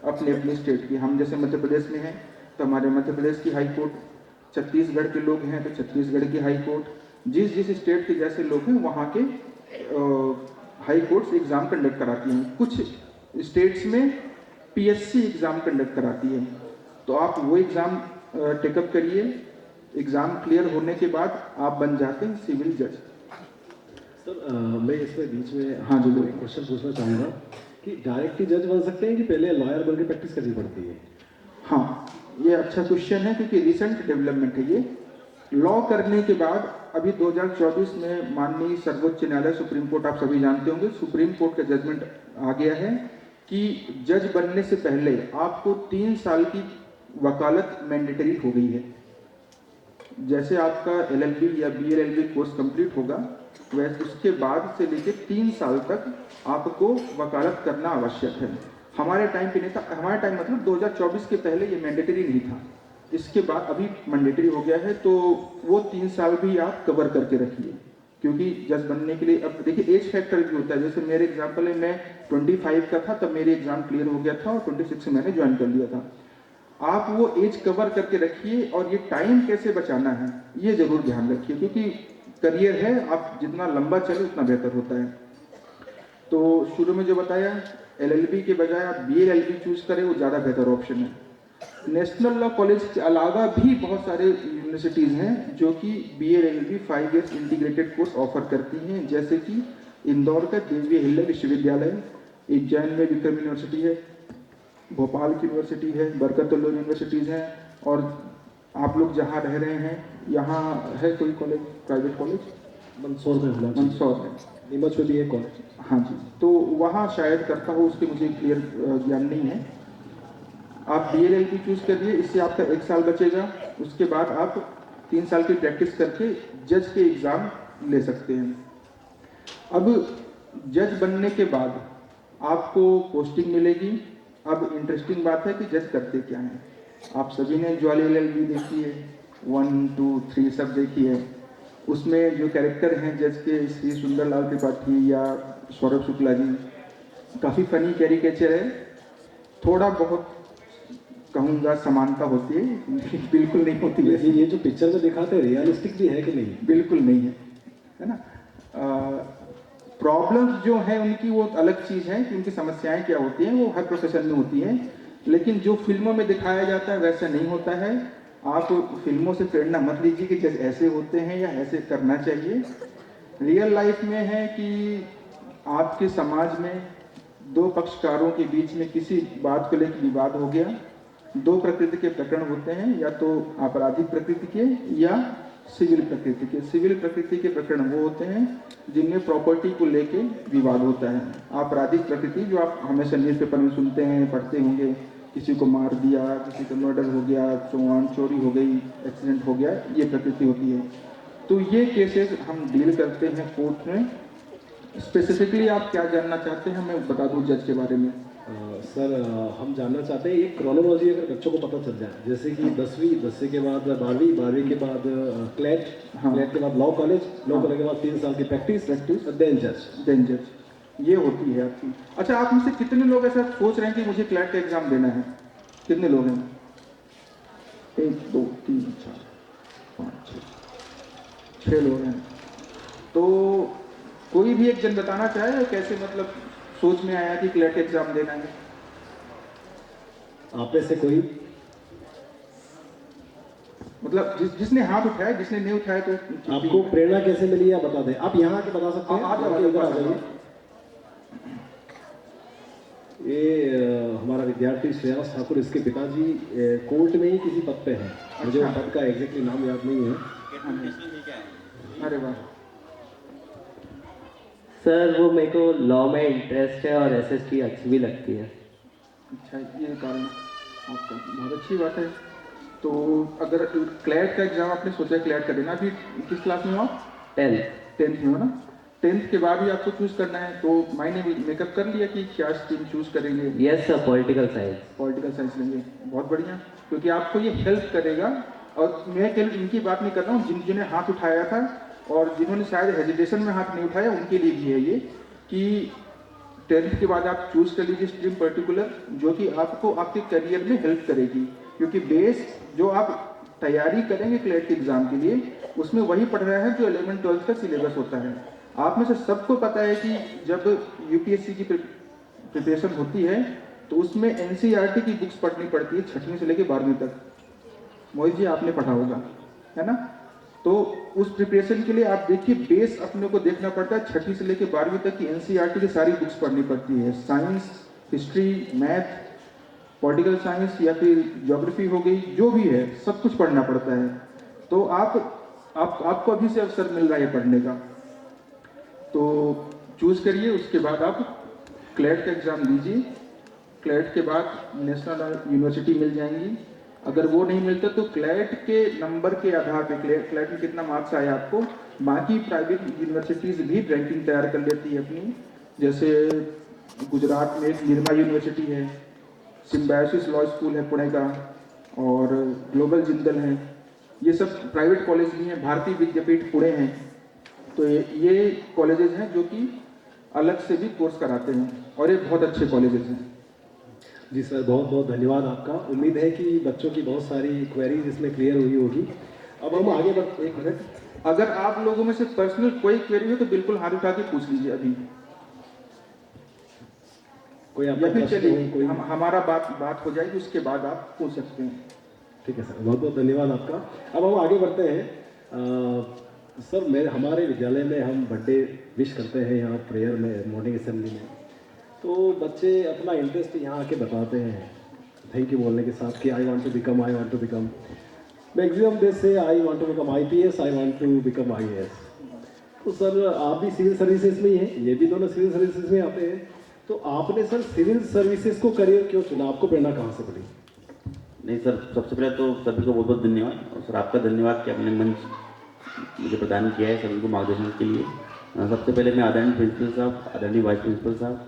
अपने अपने स्टेट की। हम जैसे मध्य प्रदेश में हैं तो हमारे मध्य प्रदेश की हाई कोर्ट, छत्तीसगढ़ के लोग हैं तो छत्तीसगढ़ की हाई कोर्ट, जिस जिस स्टेट के जैसे लोग हैं वहाँ के हाई कोर्ट्स एग्ज़ाम कंडक्ट कराती हैं। कुछ स्टेट्स में PSC एग्ज़ाम कंडक्ट कराती है। तो आप वो एग्ज़ाम टेकअप करिए। एग्ज़ाम क्लियर होने के बाद आप बन जाते हैं सिविल जज। सर मैं इसमें बीच में हाँ जी, एक क्वेश्चन पूछना चाहूँगा कि डायरेक्ट ही जज बन सकते हैं कि पहले लॉयर बन के प्रैक्टिस करनी पड़ती है? हाँ, ये अच्छा क्वेश्चन है क्योंकि रिसेंट डेवलपमेंट है ये। लॉ करने के बाद अभी 2024 में माननीय सर्वोच्च न्यायालय सुप्रीम कोर्ट, आप सभी जानते होंगे, सुप्रीम कोर्ट का जजमेंट आ गया है कि जज बनने से पहले आपको 3 साल की वकालत मैंडेटरी हो गई है। जैसे आपका LLB या BLLB कोर्स कंप्लीट होगा, वैसे उसके बाद से लेकर 3 साल तक आपको वकालत करना आवश्यक है। हमारे टाइम पे नहीं था। हमारे टाइम मतलब 2024 के पहले ये मैंडेटरी नहीं था। इसके बाद अभी मैंडेटरी हो गया है, तो वो 3 साल भी आप कवर करके रखिए, क्योंकि जज बनने के लिए अब देखिए एज फैक्टर भी होता है। जैसे मेरे एग्जाम्पल है, मैं 25 का था तब मेरी एग्जाम क्लियर हो गया था और 26 में मैंने ज्वाइन कर लिया था। आप वो एज कवर करके रखिए और ये टाइम कैसे बचाना है ये ज़रूर ध्यान रखिए, क्योंकि करियर है, आप जितना लंबा चले उतना बेहतर होता है। तो शुरू में जो बताया, LLB के बजाय आप BLLB चूज़ करें, वो ज़्यादा बेहतर ऑप्शन है। नेशनल लॉ कॉलेज के अलावा भी बहुत सारे यूनिवर्सिटीज़ हैं जो कि BLLB 5 years integrated course offer करती हैं, जैसे कि इंदौर का देवी अहिल्या विश्वविद्यालय, उज्जैन में विक्रम यूनिवर्सिटी है, भोपाल की यूनिवर्सिटी है, बरकतुल्ला यूनिवर्सिटीज़ हैं, और आप लोग जहाँ रह रहे हैं यहाँ है कोई कॉलेज, प्राइवेट कॉलेज? मंदसौर में होना चाहिए। मंदसौर में, नीमच में भी है कॉलेज। हाँ जी, तो वहाँ शायद करता हो, उसके मुझे क्लियर ज्ञान नहीं है। आप BLLB चूज़ करिए, इससे आपका 1 साल बचेगा। उसके बाद आप 3 साल की प्रैक्टिस करके जज के एग्ज़ाम ले सकते हैं। अब जज बनने के बाद आपको पोस्टिंग मिलेगी। अब इंटरेस्टिंग बात है कि जज करते क्या हैं। आप सभी ने ज्वाली LLB देखी है, 1, 2, 3 सब देखी है। उसमें जो कैरेक्टर हैं जज के, श्री सुंदरलाल त्रिपाठी या सौरभ शुक्ला जी, काफ़ी फनी कैरिकेचर है। थोड़ा बहुत कहूँगा समानता होती है, बिल्कुल नहीं होती है। ये जो पिक्चर में दिखाते हैं रियलिस्टिक भी है कि नहीं? बिल्कुल नहीं है ना। प्रॉब्लम्स जो है उनकी वो अलग चीज़ है कि उनकी समस्याएं क्या होती हैं, वो हर प्रोफेशन में होती हैं, लेकिन जो फिल्मों में दिखाया जाता है वैसा नहीं होता है। आप फिल्मों से प्रेरणा मत लीजिए कि जैसे ऐसे होते हैं या ऐसे करना चाहिए। रियल लाइफ में है कि आपके समाज में 2 पक्षकारों के बीच में किसी बात को लेकर विवाद हो गया। 2 प्रकृति के प्रकरण होते हैं, या तो आपराधिक प्रकृति के या सिविल प्रकृति के। सिविल प्रकृति के प्रकरण वो होते हैं जिनमें प्रॉपर्टी को लेके विवाद होता है। आपराधिक प्रकृति जो आप हमेशा न्यूज़पेपर में सुनते हैं, पढ़ते होंगे, किसी को मार दिया, किसी का मर्डर हो गया, चोरी हो गई, एक्सीडेंट हो गया, ये प्रकृति होती है। तो ये केसेस हम डील करते हैं कोर्ट में। स्पेसिफिकली आप क्या जानना चाहते हैं, मैं बता दूं जज के बारे में। सर हम जानना चाहते हैं एक क्रोनोलॉजी अगर बच्चों को पता चल जाए, जैसे कि 10वीं के बाद 12वीं के बाद क्लैट, हाँ। क्लैट के बाद लॉ कॉलेज के बाद 3 साल की प्रैक्टिस, देन जज, ये होती है आपकी। अच्छा, आप में से कितने लोग ऐसा सोच रहे हैं कि मुझे क्लैट का एग्जाम देना है? कितने लोग हैं? 1, 2, 3, 4, 5, 6 लोग हैं। तो कोई भी एक जन बताना चाहे कैसे मतलब सोच में आया कि क्लैट एग्जाम देना है? आप में से कोई? मतलब जिसने हाथ उठाया, जिसने नहीं उठाया तो आपको प्रेरणा कैसे मिली या बता दें, आप यहाँ आके बता सकते हैं। आप इधर आ जाइए। ये हमारा विद्यार्थी श्रेयस ठाकुर, इसके पिताजी कोर्ट में ही किसी पद पे हैं, मुझे वो पद का एग्जैक्टली नाम याद नहीं है। अरे वाह सर, वो मेरे को लॉ में इंटरेस्ट है और SST अच्छी भी लगती है। अच्छा, ये कारण आपका बहुत अच्छी बात है। तो अगर क्लैट का एग्जाम आपने सोचा क्लैट का देना, अभी किस क्लास में हो आप? 10th में हो ना। 10th के बाद ही आपको चूज करना है, तो मायने मेकअप कर लिया कि क्या स्ट्रीम चूज करेंगे? Yes sir, political science. Political science लेंगे, बहुत बढ़िया, क्योंकि आपको ये हेल्प करेगा। और मैं केवल इनकी बात नहीं कर रहा हूँ, जिन्होंने हाथ उठाया था और जिन्होंने शायद हेजिटेशन में हाथ नहीं उठाया, उनके लिए भी है ये कि 10th के बाद आप चूज कर लीजिए स्ट्रीम पर्टिकुलर, जो कि आपको आपके करियर में हेल्प करेगी। क्योंकि बेस जो आप तैयारी करेंगे क्लैट के एग्जाम के लिए, उसमें वही पढ़ रहा है जो 11th 12th का सिलेबस होता है। आप में से सबको पता है कि जब UPSC की प्रिपरेशन होती है तो उसमें NCERT की बुक्स पढ़नी पड़ती है 6वीं से लेकर 12वीं तक। मोहित जी आपने पढ़ा होगा, है ना। तो उस प्रिपरेशन के लिए आप देखिए बेस अपने को देखना पड़ता है। 6वीं से लेकर 12वीं तक की NCERT की सारी बुक्स पढ़नी पड़ती है। Science, history, math, political science या फिर ज्योग्राफी हो गई, जो भी है सब कुछ पढ़ना पड़ता है। तो आपको अभी से अवसर मिल रहा है पढ़ने का, तो चूज करिए। उसके बाद आप क्लैट का एग्जाम दीजिए। क्लैट के बाद नेशनल यूनिवर्सिटी मिल जाएंगी। अगर वो नहीं मिलता तो क्लैट के नंबर के आधार पे, क्लैट में कितना मार्क्स आया आपको, बाकी प्राइवेट यूनिवर्सिटीज़ भी रैंकिंग तैयार कर लेती है अपनी। जैसे गुजरात में एक निर्मा यूनिवर्सिटी है, सिम्बायोसिस लॉ स्कूल है पुणे का, और ग्लोबल जिंदल है। ये सब प्राइवेट कॉलेज भी हैं। भारतीय विद्यापीठ पुणे हैं। तो ये कॉलेजेस हैं जो कि अलग से भी कोर्स कराते हैं और ये बहुत अच्छे कॉलेजेस हैं। जी सर, बहुत बहुत धन्यवाद आपका। उम्मीद है कि बच्चों की बहुत सारी क्वेरीज इसमें क्लियर हुई होगी। अब हम आगे बढ़ते, एक मिनट, अगर आप लोगों में से पर्सनल कोई क्वेरी हो तो बिल्कुल हाथ उठा के पूछ लीजिए अभी, कोई या आपका फिर प्रश्न चलिए हो, कोई? हमारा बात हो जाएगी, उसके बाद आप पूछ सकते हैं। ठीक है सर, बहुत बहुत धन्यवाद आपका। अब हम आगे बढ़ते हैं। सर, हमारे विद्यालय में हम बर्थडे विश करते हैं यहाँ प्रेयर में, मॉर्निंग असेंबली में। तो बच्चे अपना इंटरेस्ट यहाँ आके बताते हैं थैंक यू बोलने के साथ कि I want to become maximum they say I want to become IPS, I want to become IAS। तो सर, आप भी सिविल सर्विसेज में ही हैं, ये भी दोनों सिविल सर्विसेज में आते हैं। तो आपने सर सिविल सर्विसेज को करियर क्यों चुना? आपको प्रेरणा कहाँ से पड़ी? नहीं सर, सबसे पहले तो सभी को बहुत बहुत धन्यवाद, और सर आपका धन्यवाद कि आपने मंच मुझे प्रदान किया है सभी को मार्गदर्शन के लिए। सबसे पहले मैं आदरणीय प्रिंसिपल साहब, आदरणीय वाइस प्रिंसिपल साहब,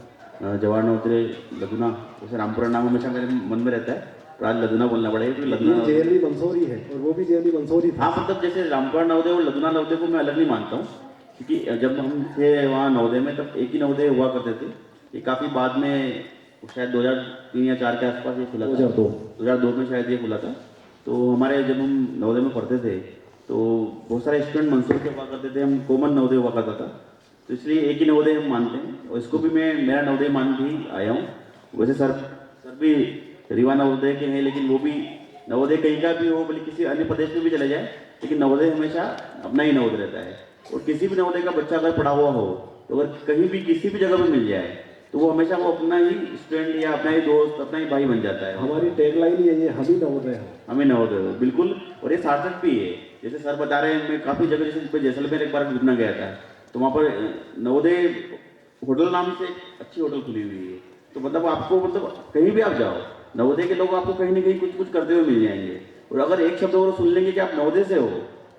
जवाहर नवोदय लदुना, जैसे रामपुरा नाम हमेशा मेरे मन में रहता है, तो आज लदुना बोलना पड़ेगा क्योंकि लदुना JLV मंसूरी है और वो भी JLV मंसूरी था। हाँ, मतलब जैसे रामपुरा नवोदय और लदुना नवोदय को मैं अलग नहीं मानता हूँ, क्योंकि जब हम थे वहाँ नवोदय में तब एक ही नवोदय हुआ करते थे। ये काफ़ी बाद में शायद 2003 या 4 के आसपास ये खुला था, 2002 में शायद ये खुला था। तो हमारे जब हम नवोदय में पढ़ते थे तो बहुत सारे स्टूडेंट मंसूर के हुआ करते थे, हम कॉमन नवोदय हुआ करता था, तो इसलिए एक ही नवोदय हम मानते हैं, और इसको भी मैं मेरा नवोदय मान भी आया हूँ। वैसे सर भी रीवा नवोदय के हैं, लेकिन वो भी नवोदय कहीं का भी हो, बल्कि किसी अन्य प्रदेश में भी चले जाए, लेकिन नवोदय हमेशा अपना ही नवोदय रहता है। और किसी भी नवोदय का बच्चा अगर पढ़ा हुआ हो तो अगर कहीं भी किसी भी जगह पर मिल जाए तो वो हमेशा वो अपना ही स्टूडेंट या अपना ही दोस्त, अपना ही भाई बन जाता है। हमारी टैगलाइन ही है, हम ही नवोदय हैं। हमें नवोदय हो, बिल्कुल, और ये सार्थक भी है। जैसे सर बता रहे हैं, मैं काफ़ी जगह, जैसे जैसलमेर एक बार घूमना गया था, तो वहाँ पर नवोदय होटल नाम से एक अच्छी होटल खुली हुई है। तो मतलब आपको, मतलब कहीं भी आप जाओ, नवोदय के लोग आपको कहीं ना कहीं कुछ कुछ करते हुए मिल जाएंगे। और अगर एक शब्द और सुन लेंगे कि आप नवोदय से हो,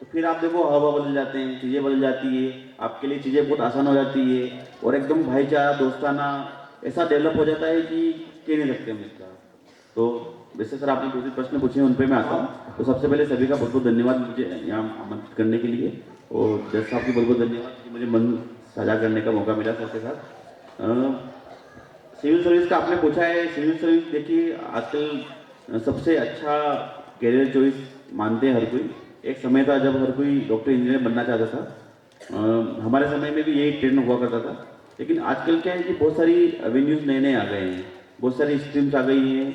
तो फिर आप देखो हवा बदल जाते हैं, चीज़ें बदल जाती है, आपके लिए चीज़ें बहुत आसान हो जाती है, और एकदम भाईचारा, दोस्ताना ऐसा डेवलप हो जाता है कि कह नहीं सकते हम इसका। तो वैसे सर आपने दूसरे प्रश्न पूछे, उन पर मैं आता हूँ। तो सबसे पहले सभी का बहुत बहुत धन्यवाद मुझे यहाँ आमंत्रित करने के लिए, और जज साहब की बहुत बहुत धन्यवाद कि मुझे मन साझा करने का मौका मिला सर के साथ। सिविल सर्विस का आपने पूछा है। सिविल सर्विस देखिए आजकल सबसे अच्छा कैरियर चॉइस मानते हैं हर कोई। एक समय था जब हर कोई डॉक्टर इंजीनियर बनना चाहता था, हमारे समय में भी यही ट्रेंड हुआ करता था। लेकिन आजकल क्या है कि बहुत सारी एवेन्यूज़ नए नए आ गए हैं, बहुत सारी स्ट्रीम्स आ गई हैं।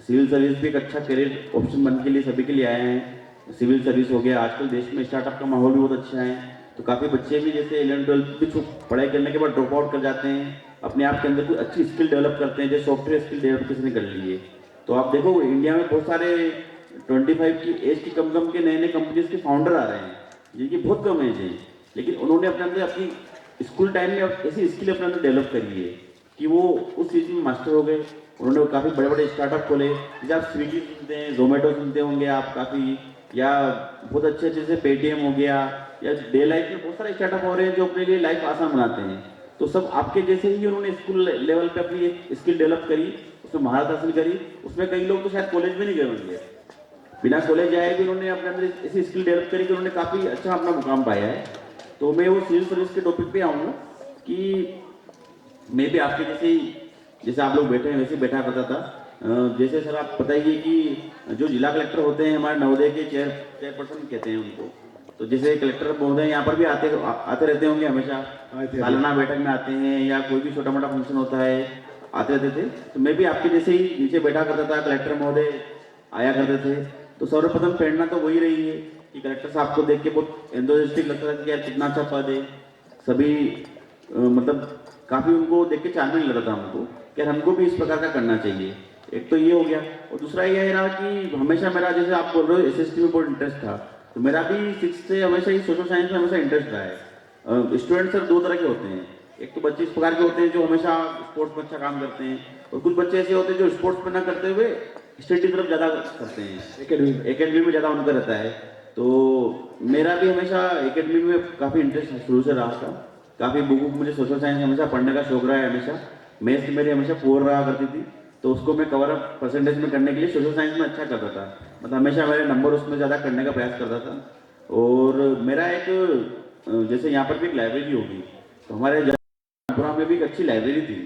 सिविल सर्विस भी एक अच्छा करियर ऑप्शन बन के लिए सभी के लिए आए हैं। सिविल सर्विस हो गया, आजकल देश में स्टार्टअप का माहौल भी बहुत अच्छा है, तो काफ़ी बच्चे भी जैसे 11-12 भी पढ़ाई करने के बाद ड्रॉप आउट कर जाते हैं, अपने आप के अंदर कोई अच्छी स्किल डेवलप करते हैं, जैसे सॉफ्टवेयर स्किल डेवलप किसी ने कर ली है। तो आप देखो इंडिया में बहुत सारे 25 की एज की कम के नए नए कंपनीज के फाउंडर आ रहे हैं, जिनकी बहुत कम एज है, लेकिन उन्होंने अपने अंदर अपनी स्कूल टाइम में ऐसी स्किल अपने अंदर डेवलप करी है कि वो उस चीज़ में मास्टर हो गए। उन्होंने काफ़ी बड़े बड़े स्टार्टअप खोले, जैसे आप स्विगी सुनते हैं, जोमेटो सुनते होंगे आप काफ़ी, या बहुत अच्छे अच्छे से पेटीएम हो गया, या डे लाइफ में बहुत सारे स्टार्टअप हो रहे हैं जो अपने लिए लाइफ आसान बनाते हैं। तो सब आपके जैसे ही उन्होंने स्कूल लेवल पे अपनी एक स्किल डेवलप करी, उसमें महारत हासिल करी। उसमें कई लोग तो शायद कॉलेज में नहीं गए होंगे, बिना कॉलेज जाए भी उन्होंने अपने अंदर ऐसी स्किल डेवलप करी कि उन्होंने काफ़ी अच्छा अपना मुकाम पाया है। तो मैं वो सिविल सर्विस के टॉपिक पे आऊँगा कि मैं भी आपके जैसे आप लोग बैठे हैं वैसे बैठा करता था। जैसे सर आप बताइए कि जो जिला कलेक्टर होते हैं हमारे नवोदय के चेयरपर्सन कहते हैं उनको, तो जैसे कलेक्टर महोदय यहाँ पर भी आते रहते होंगे, हमेशा सालाना बैठक में आते हैं, या कोई भी छोटा मोटा फंक्शन होता है आते रहते थे। तो मैं भी आपके जैसे ही नीचे बैठा करता था, कलेक्टर महोदय आया करते थे। तो सर्वप्रथम प्रेरणा तो वही रही है कि कलेक्टर साहब को देख के बहुत एंथुसियास्टिक लगता था कि यार कितना अच्छा पद है। सभी मतलब काफ़ी उनको देख के चार्मिंग लगता था हमको कि यार हमको भी इस प्रकार का करना चाहिए। एक तो ये हो गया, और दूसरा ये रहा कि हमेशा मेरा, जैसे आप बोल रहे हो SST में बहुत इंटरेस्ट था, तो मेरा भी 6 से हमेशा ही सोशल साइंस में हमेशा इंटरेस्ट रहा है। स्टूडेंट सर 2 तरह के होते हैं, एक तो बच्चे इस प्रकार के होते हैं जो हमेशा स्पोर्ट्स में अच्छा काम करते हैं, और कुछ बच्चे ऐसे होते हैं जो स्पोर्ट्स में ना करते हुए स्टडी की तरफ ज़्यादा करते हैं, एकेडमी में ज़्यादा उनका रहता है। तो मेरा भी हमेशा एकेडमी में काफ़ी इंटरेस्ट शुरू से रहा था। काफ़ी बुक मुझे सोशल साइंस हमेशा पढ़ने का शौक रहा है। हमेशा मैथ्स मेरी हमेशा पुअर रहा करती थी, तो उसको मैं कवर अप परसेंटेज में करने के लिए सोशल साइंस में अच्छा करता था, मतलब हमेशा मेरे नंबर उसमें ज़्यादा करने का प्रयास करता था। और मेरा एक जैसे यहाँ पर भी एक लाइब्रेरी होगी, तो हमारे जयपुरा में भी एक अच्छी लाइब्रेरी थी,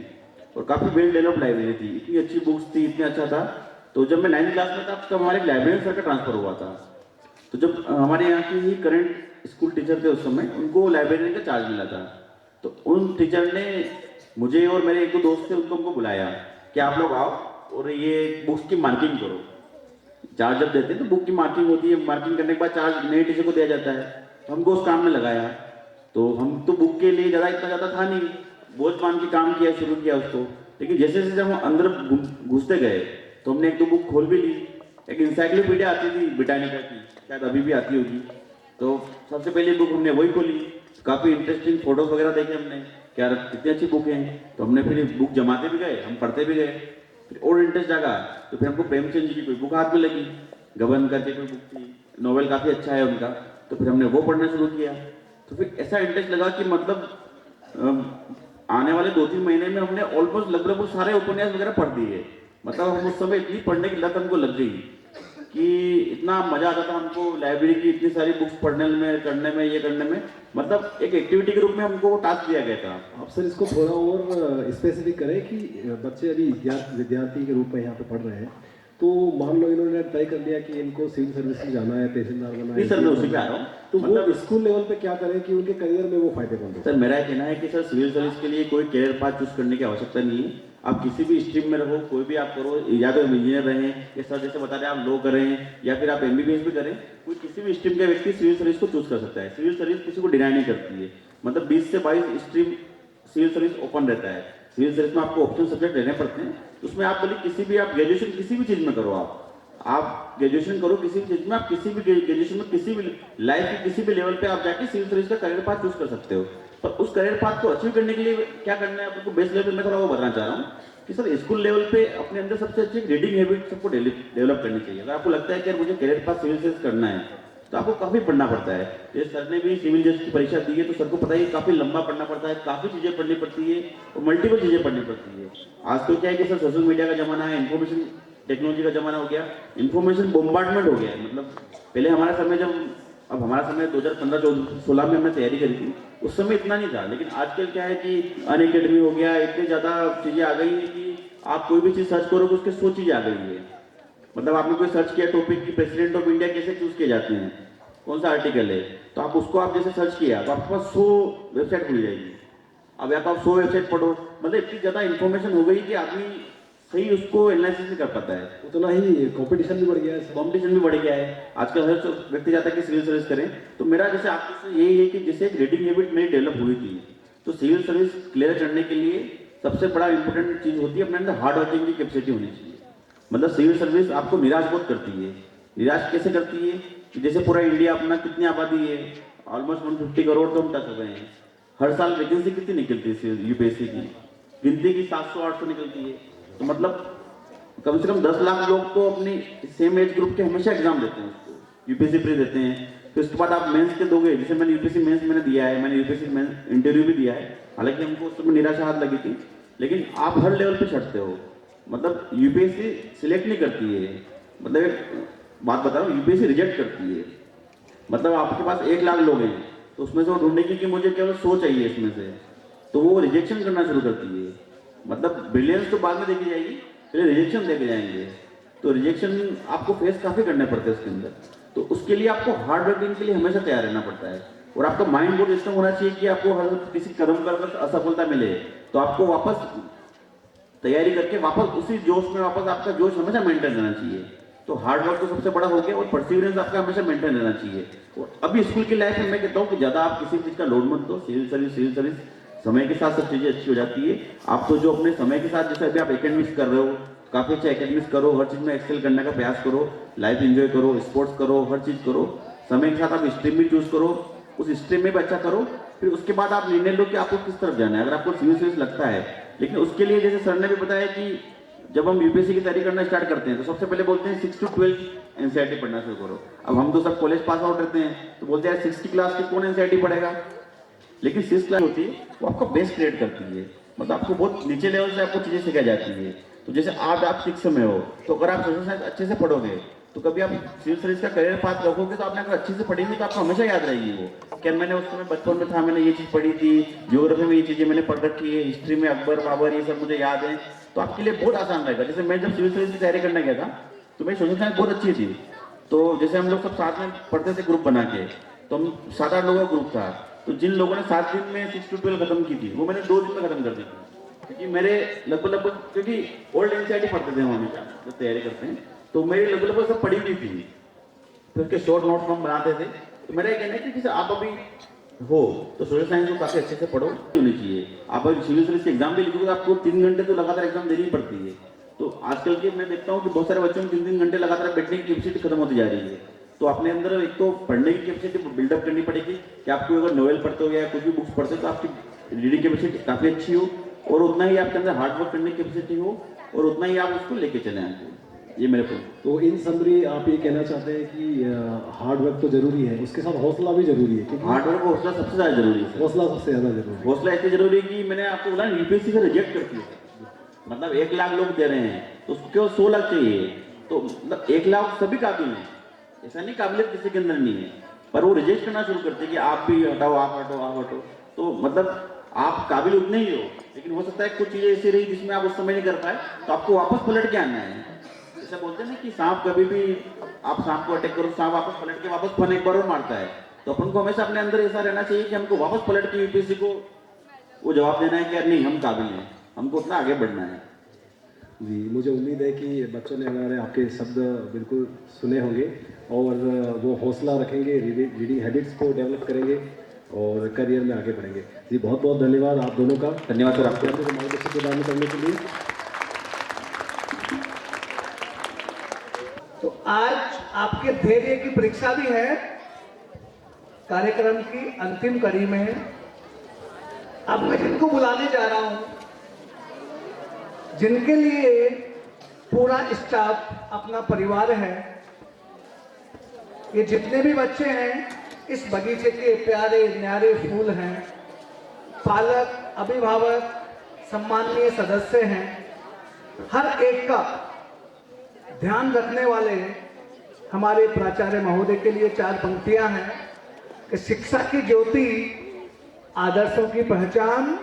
और काफ़ी वेल डेवलप लाइब्रेरी थी, इतनी अच्छी बुक्स थी, इतना अच्छा था। तो जब मैं 9th क्लास में था तब हमारे लाइब्रेरियन सर का ट्रांसफ़र हुआ था। तो जब हमारे यहाँ के ही करंट स्कूल टीचर थे उस समय, उनको लाइब्रेरियन का चार्ज मिला था। तो उन टीचर ने मुझे और मेरे एक दो दोस्त थे उनको बुलाया कि आप लोग आओ और ये बुक्स की मार्किंग करो। चार्ज जब देते हैं तो बुक की मार्किंग होती है, मार्किंग करने के बाद चार्ज नए टीचर को दिया जाता है। तो हमको उस काम में लगाया। तो हम तो बुक के लिए इतना ज़्यादा था नहीं, बोझ मान के काम किया, शुरू किया उसको। लेकिन जैसे जैसे हम अंदर घुसते गए तो हमने एक दो बुक खोल भी ली। एक इंसाइक्लोपीडिया आती थी ब्रिटानिका की, शायद अभी भी आती होगी। तो सबसे पहली बुक हमने वही खोली। काफ़ी इंटरेस्टिंग फोटोज वगैरह देखे हमने, क्या कितनी अच्छी बुक है। तो हमने फिर बुक जमाते भी गए, हम पढ़ते भी गए। फिर और इंटरेस्ट जागा तो फिर हमको प्रेमचंद जी की कोई बुक हाथ में लगी, गबन करके कोई बुक थी, नॉवेल काफ़ी अच्छा है उनका। तो फिर हमने वो पढ़ना शुरू किया। तो फिर ऐसा इंटरेस्ट लगा कि मतलब आने वाले 2-3 महीने में हमने ऑलमोस्ट लगभग वो सारे उपन्यास वगैरह पढ़ दिए। मतलब हम उस समय इतनी पढ़ने की लत हमको लग गई कि इतना मजा आता था हमको लाइब्रेरी की इतनी सारी बुक्स पढ़ने में, करने में, ये करने में। मतलब एक एक्टिविटी के रूप में हमको वो टास्क दिया गया था। आप सर इसको थोड़ा और स्पेसिफिक करें कि बच्चे अभी विद्यार्थी के रूप में यहाँ पे पढ़ रहे हैं, तो मान लो इन्होंने तय कर लिया कि इनको सिविल सर्विस में जाना है, तहसीलदार बनना है, सर मैं उसी पे आ रहा हूँ। तो मतलब वो स्कूल लेवल पे क्या करें कि उनके करियर में वो फायदेमंद हो। सर मेरा कहना है कि सर सिविल सर्विस के लिए कोई करियर पाथ चूज करने की आवश्यकता नहीं है। आप किसी भी स्ट्रीम में रहो, कोई भी आप करो, या तो इंजीनियर रहें, या सर जैसे बता रहे हैं आप लॉ करें, या फिर आप MBBS भी करें, कोई किसी भी स्ट्रीम का व्यक्ति सिविल सर्विस को चूज कर सकता है। सिविल सर्विस किसी को डिनाई नहीं करती है। मतलब 20 से 22 स्ट्रीम सिविल सर्विस ओपन रहता है। सिविल सर्विस में आपको ऑप्शन सब्जेक्ट लेने पड़ते हैं। उसमें आप बोलिए किसी भी, आप ग्रेजुएशन किसी भी चीज़ में करो, आप ग्रेजुएशन करो किसी भी चीज़ में, आप किसी भी ग्रेजुएशन में किसी भी लाइफ के किसी भी लेवल पे आप जाके सिविल सर्विस का करियर पाथ चूज कर सकते हो। पर उस करियर पाथ को अचीव करने के लिए क्या करना है आपको बेस लेवल में थोड़ा वो बताना चाह रहा हूँ कि सर स्कूल लेवल पे अपने अंदर सबसे अच्छी रीडिंग हैबिट सबको डेवलप करनी चाहिए। अगर आपको लगता है कि मुझे करियर पाथ सिविल सर्विस करना है तो आपको काफ़ी पढ़ना पड़ता है। जैसे सर ने भी सिविल जज की परीक्षा दी है तो सर को पता है काफ़ी लंबा पढ़ना पड़ता है, काफ़ी चीज़ें पढ़नी पड़ती है और मल्टीपल चीज़ें पढ़नी पड़ती है। आज तो क्या है कि सर सोशल मीडिया का जमाना है, इन्फॉर्मेशन टेक्नोलॉजी का जमाना हो गया, इन्फॉर्मेशन बोम्बार्डमेंट हो गया है। मतलब पहले हमारा समय जब, अब हमारा समय 2015-16 में हमने तैयारी करी थी, उस समय इतना नहीं था। लेकिन आजकल क्या है कि अनअकैडमी हो गया, इतनी ज़्यादा चीज़ें आ गई हैं कि आप कोई भी चीज़ सर्च करोगे उसके 100 चीज़ें आ गई है। मतलब आपने कोई सर्च किया टॉपिक की प्रेसिडेंट ऑफ इंडिया कैसे चूज किए जाते हैं, कौन सा आर्टिकल है, तो आप उसको आप जैसे सर्च किया तो आपके पास 100 वेबसाइट खुल जाएगी। अब या तो आप 100 वेबसाइट पढ़ो, मतलब इतनी ज़्यादा इन्फॉर्मेशन हो गई कि आदमी सही उसको एनालिसिस नहीं कर पाता है। उतना ही कंपटीशन भी बढ़ गया है। कंपटीशन भी बढ़ गया है। आजकल हर व्यक्ति चाहता है कि सिविल सर्विस करें। तो मेरा जैसे आपसे यही है कि जैसे एक रीडिंग हैबिट मेरी डेवलप हुई थी, तो सिविल सर्विस क्लियर करने के लिए सबसे बड़ा इंपॉर्टेंट चीज़ होती है अपने अंदर हार्ड वर्किंग की कैपेसिटी होनी चाहिए। मतलब सिविल सर्विस आपको निराश बहुत करती है। निराश कैसे करती है कि जैसे पूरा इंडिया अपना कितनी आबादी है, ऑलमोस्ट 150 करोड़ तो हम टच हो गए हैं। हर साल वैकेंसी कितनी निकलती है UPSC की, गिनती की 700-800 निकलती है। तो मतलब कम से कम 10 लाख लोग तो अपनी सेम एज ग्रुप के हमेशा एग्जाम देते हैं, उसको UPSC प्री देते हैं। तो उसके बाद आप मेंस के दोगे, जैसे मैंने UPSC मेंस मैंने दिया है, मैंने UPSC मेंस इंटरव्यू भी दिया है। हालांकि हमको उस समय निराशा हाथ लगी थी, लेकिन आप हर लेवल पे चढ़ते हो। मतलब UPSC सिलेक्ट नहीं करती है, मतलब एक बात बता रहा हूँ, UPSC रिजेक्ट करती है। मतलब आपके पास 1 लाख लोग हैं तो उसमें से वो ढूंढेगी कि मुझे केवल 100 चाहिए इसमें से, तो वो रिजेक्शन करना शुरू करती है। मतलब ब्रिलियंस तो बाद में देखी जाएगी, पहले रिजेक्शन देखे जाएंगे। तो रिजेक्शन आपको फेस काफ़ी करने पड़ते हैं उसके अंदर। तो उसके लिए आपको हार्ड वर्किंग के लिए हमेशा तैयार रहना पड़ता है और आपका माइंड बहुत सिस्टम होना चाहिए कि आपको हर किसी कदम पर अगर असफलता मिले तो आपको वापस तैयारी करके वापस उसी जोश में, वापस आपका जोश हमेशा मेंटेन रहना चाहिए। तो हार्ड वर्क तो सबसे बड़ा हो गया और परसिवरेंस आपका हमेशा मेंटेन रहना चाहिए। और अभी स्कूल की लाइफ में मैं कहता हूँ कि ज़्यादा आप किसी चीज़ का लोड मत दो। सिविल सर्विस समय के साथ सब चीज़ें अच्छी हो जाती है। आप तो जो अपने समय के साथ, जैसे अभी आप एकेडमिक्स कर रहे हो, काफ़ी अच्छा एकेडमिक्स करो, हर चीज़ में एक्सेल करने का प्रयास करो, लाइफ एंजॉय करो, स्पोर्ट्स करो, हर चीज़ करो। समय के साथ आप स्ट्रीम भी चूज करो, उस स्ट्रीम में भी अच्छा करो। फिर उसके बाद आप निर्णय लो कि आपको किस तरफ जाना है, अगर आपको सिविल सर्विस लगता है। लेकिन उसके लिए जैसे सर ने भी बताया कि जब हम UPSC की तैयारी करना स्टार्ट करते हैं तो सबसे पहले बोलते हैं 6 to 12 NCERT पढ़ना शुरू करो। अब हम तो सब कॉलेज पास आउट रहते हैं तो बोलते हैं 6th क्लास की कौन NCERT पढ़ेगा। लेकिन 6th क्लास होती है वो आपका बेस क्रिएट करती है। मतलब आपको बहुत नीचे लेवल से आपको चीज़ें सिखाई जाती है। तो जैसे आप 6 में हो, तो अगर आप सोशल साइंस अच्छे से पढ़ोगे तो कभी आप सिविल सर्विस का करियर पाथ रखोगे तो आपने अगर अच्छे से पढ़ी हुई तो आपको हमेशा याद रहेगी वो क्या मैंने उस समय बचपन में था, मैंने ये चीज़ पढ़ी थी, ज्योग्राफी में ये चीज़ें मैंने पढ़ रखी है, हिस्ट्री में अकबर बाबर ये सब मुझे याद है, तो आपके लिए बहुत आसान रहेगा। जैसे मैं जब सिविल सर्विस की तैयारी करने गया था तो मेरी सोशल साइंस बहुत अच्छी थी, तो जैसे हम लोग सब साथ में पढ़ते थे ग्रुप बना के, तो हम 7-8 लोगों का ग्रुप था, तो जिन लोगों ने 7 दिन में 6 to 12 खत्म की थी वो मैंने 2 दिन में खत्म कर दी थी, क्योंकि मेरे लगभग क्योंकि ओल्ड एनसीईआरटी पढ़ते थे हम हमेशा जब तैयारी करते हैं, तो मेरी लगभग सब पढ़ी हुई थी, फिर उसके शॉर्ट नोट्स हम बनाते थे। तो मेरा ये कहना है कि जैसे आप अभी हो तो सोशल साइंस को काफ़ी अच्छे से पढ़ो होनी चाहिए। आप अगर सिविल सर्विस एग्जाम भी लिखोगे तो आपको 3 घंटे तो लगातार एग्जाम देनी ही पड़ती है। तो आजकल के मैं देखता हूँ कि बहुत सारे बच्चों में 3-3 घंटे लगातार बैठने की कैपेसिटी खत्म होती जा रही है। तो अपने अंदर एक तो पढ़ने की कैपेसिटी बिल्डअप करनी पड़ेगी कि आपको अगर नॉवेल पढ़ते हो या कुछ भी बुक्स पढ़ते हो तो आपकी रीडिंग कैपेसिटी काफ़ी अच्छी हो, और उतना ही आपके अंदर हार्ड वर्क करने की कैपेसिटी हो, और उतना ही आप उसको लेके चले आए। ये मेरे को तो इन समरी आप ये कहना चाहते हैं कि हार्ड वर्क तो जरूरी है, उसके साथ हौसला भी जरूरी है, क्योंकि हार्ड वर्क हौसला सबसे ज़्यादा जरूरी है। हौसला सबसे ज़्यादा जरूरी है। हौसला इसलिए जरूरी है कि मैंने आपको बोला यूपीएससी से रिजेक्ट करती है, मतलब 1 लाख लोग दे रहे हैं तो उसके 100 लाख चाहिए, तो मतलब 1 लाख सभी काबिल हैं, ऐसा नहीं काबिलियत किसी के अंदर नहीं है, पर वो रिजेक्ट करना शुरू करते हैं कि आप भी हटाओ, आप हटो, आप हटो। तो मतलब आप काबिल उतने ही हो, लेकिन हो सकता है कुछ चीज़ें ऐसी रही जिसमें आप उस समय नहीं कर पाए, तो आपको वापस पलट के आना है। जैसा बोलते हैं ना कि सांप कभी भी आप सांप को अटैक करो, सांप वापस पलट के वापस फन एक बार और मारता है, तो अपन को हमेशा अपने अंदर ऐसा रहना चाहिए कि हमको वापस पलट के यूपीएससी को वो जवाब देना है कि यार नहीं हम काबिल हैं, हमको उतना आगे बढ़ना है। जी, मुझे उम्मीद है कि बच्चों ने हमारे आपके शब्द बिल्कुल सुने होंगे और वो हौसला रखेंगे, रीडिंग हैबिट्स को डेवलप करेंगे और करियर में आगे बढ़ेंगे। जी, बहुत बहुत धन्यवाद आप दोनों का। धन्यवाद सर आपको मार्गदर्शन प्रदान करने के लिए। तो आज आपके धैर्य की परीक्षा भी है, कार्यक्रम की अंतिम कड़ी में। अब मैं जिनको बुलाने जा रहा हूं, जिनके लिए पूरा स्टाफ अपना परिवार है, ये जितने भी बच्चे हैं इस बगीचे के प्यारे न्यारे फूल हैं, पालक, अभिभावक, सम्माननीय सदस्य हैं, हर एक का ध्यान रखने वाले हमारे प्राचार्य महोदय के लिए 4 पंक्तियां हैं कि शिक्षा की ज्योति, आदर्शों की पहचान,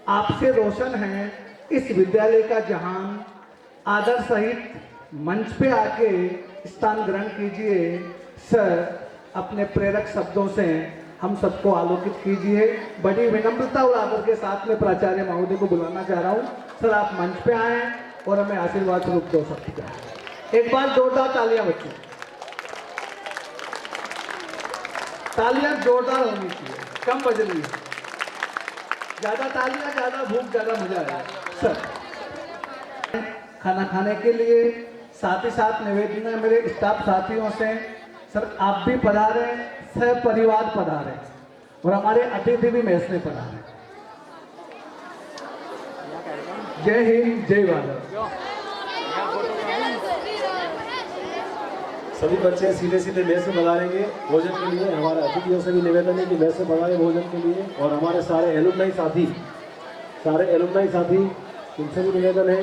आपसे रोशन है इस विद्यालय का जहान, आदर सहित मंच पे आके स्थान ग्रहण कीजिए। सर, अपने प्रेरक शब्दों से हम सबको आलोकित कीजिए। बड़ी विनम्रता और आदर के साथ में प्राचार्य महोदय को बुलाना चाह रहा हूँ। सर, आप मंच पे आए और हमें आशीर्वाद स्वरूप 2 शब्द कहें। एक बार जोरदार तालियां बच्चों, तालियां जोरदार होनी चाहिए, कम बज रही है। ज्यादा तालियां, ज्यादा भूख, ज्यादा मजा आएगा। सर, खाना खाने के लिए साथ ही साथ निवेदन है मेरे स्टाफ साथियों से, सर आप भी पधारे, सह परिवार पधारे और हमारे अतिथि भी मेस में पधारे। जय हिंद, जय भारत। सभी बच्चे सीधे सीधे मेज में पधारेंगे भोजन के लिए। हमारे अतिथियों से भी निवेदन है कि मेज में पधारे भोजन के लिए, और हमारे सारे एलुमनाई साथी इनसे भी निवेदन है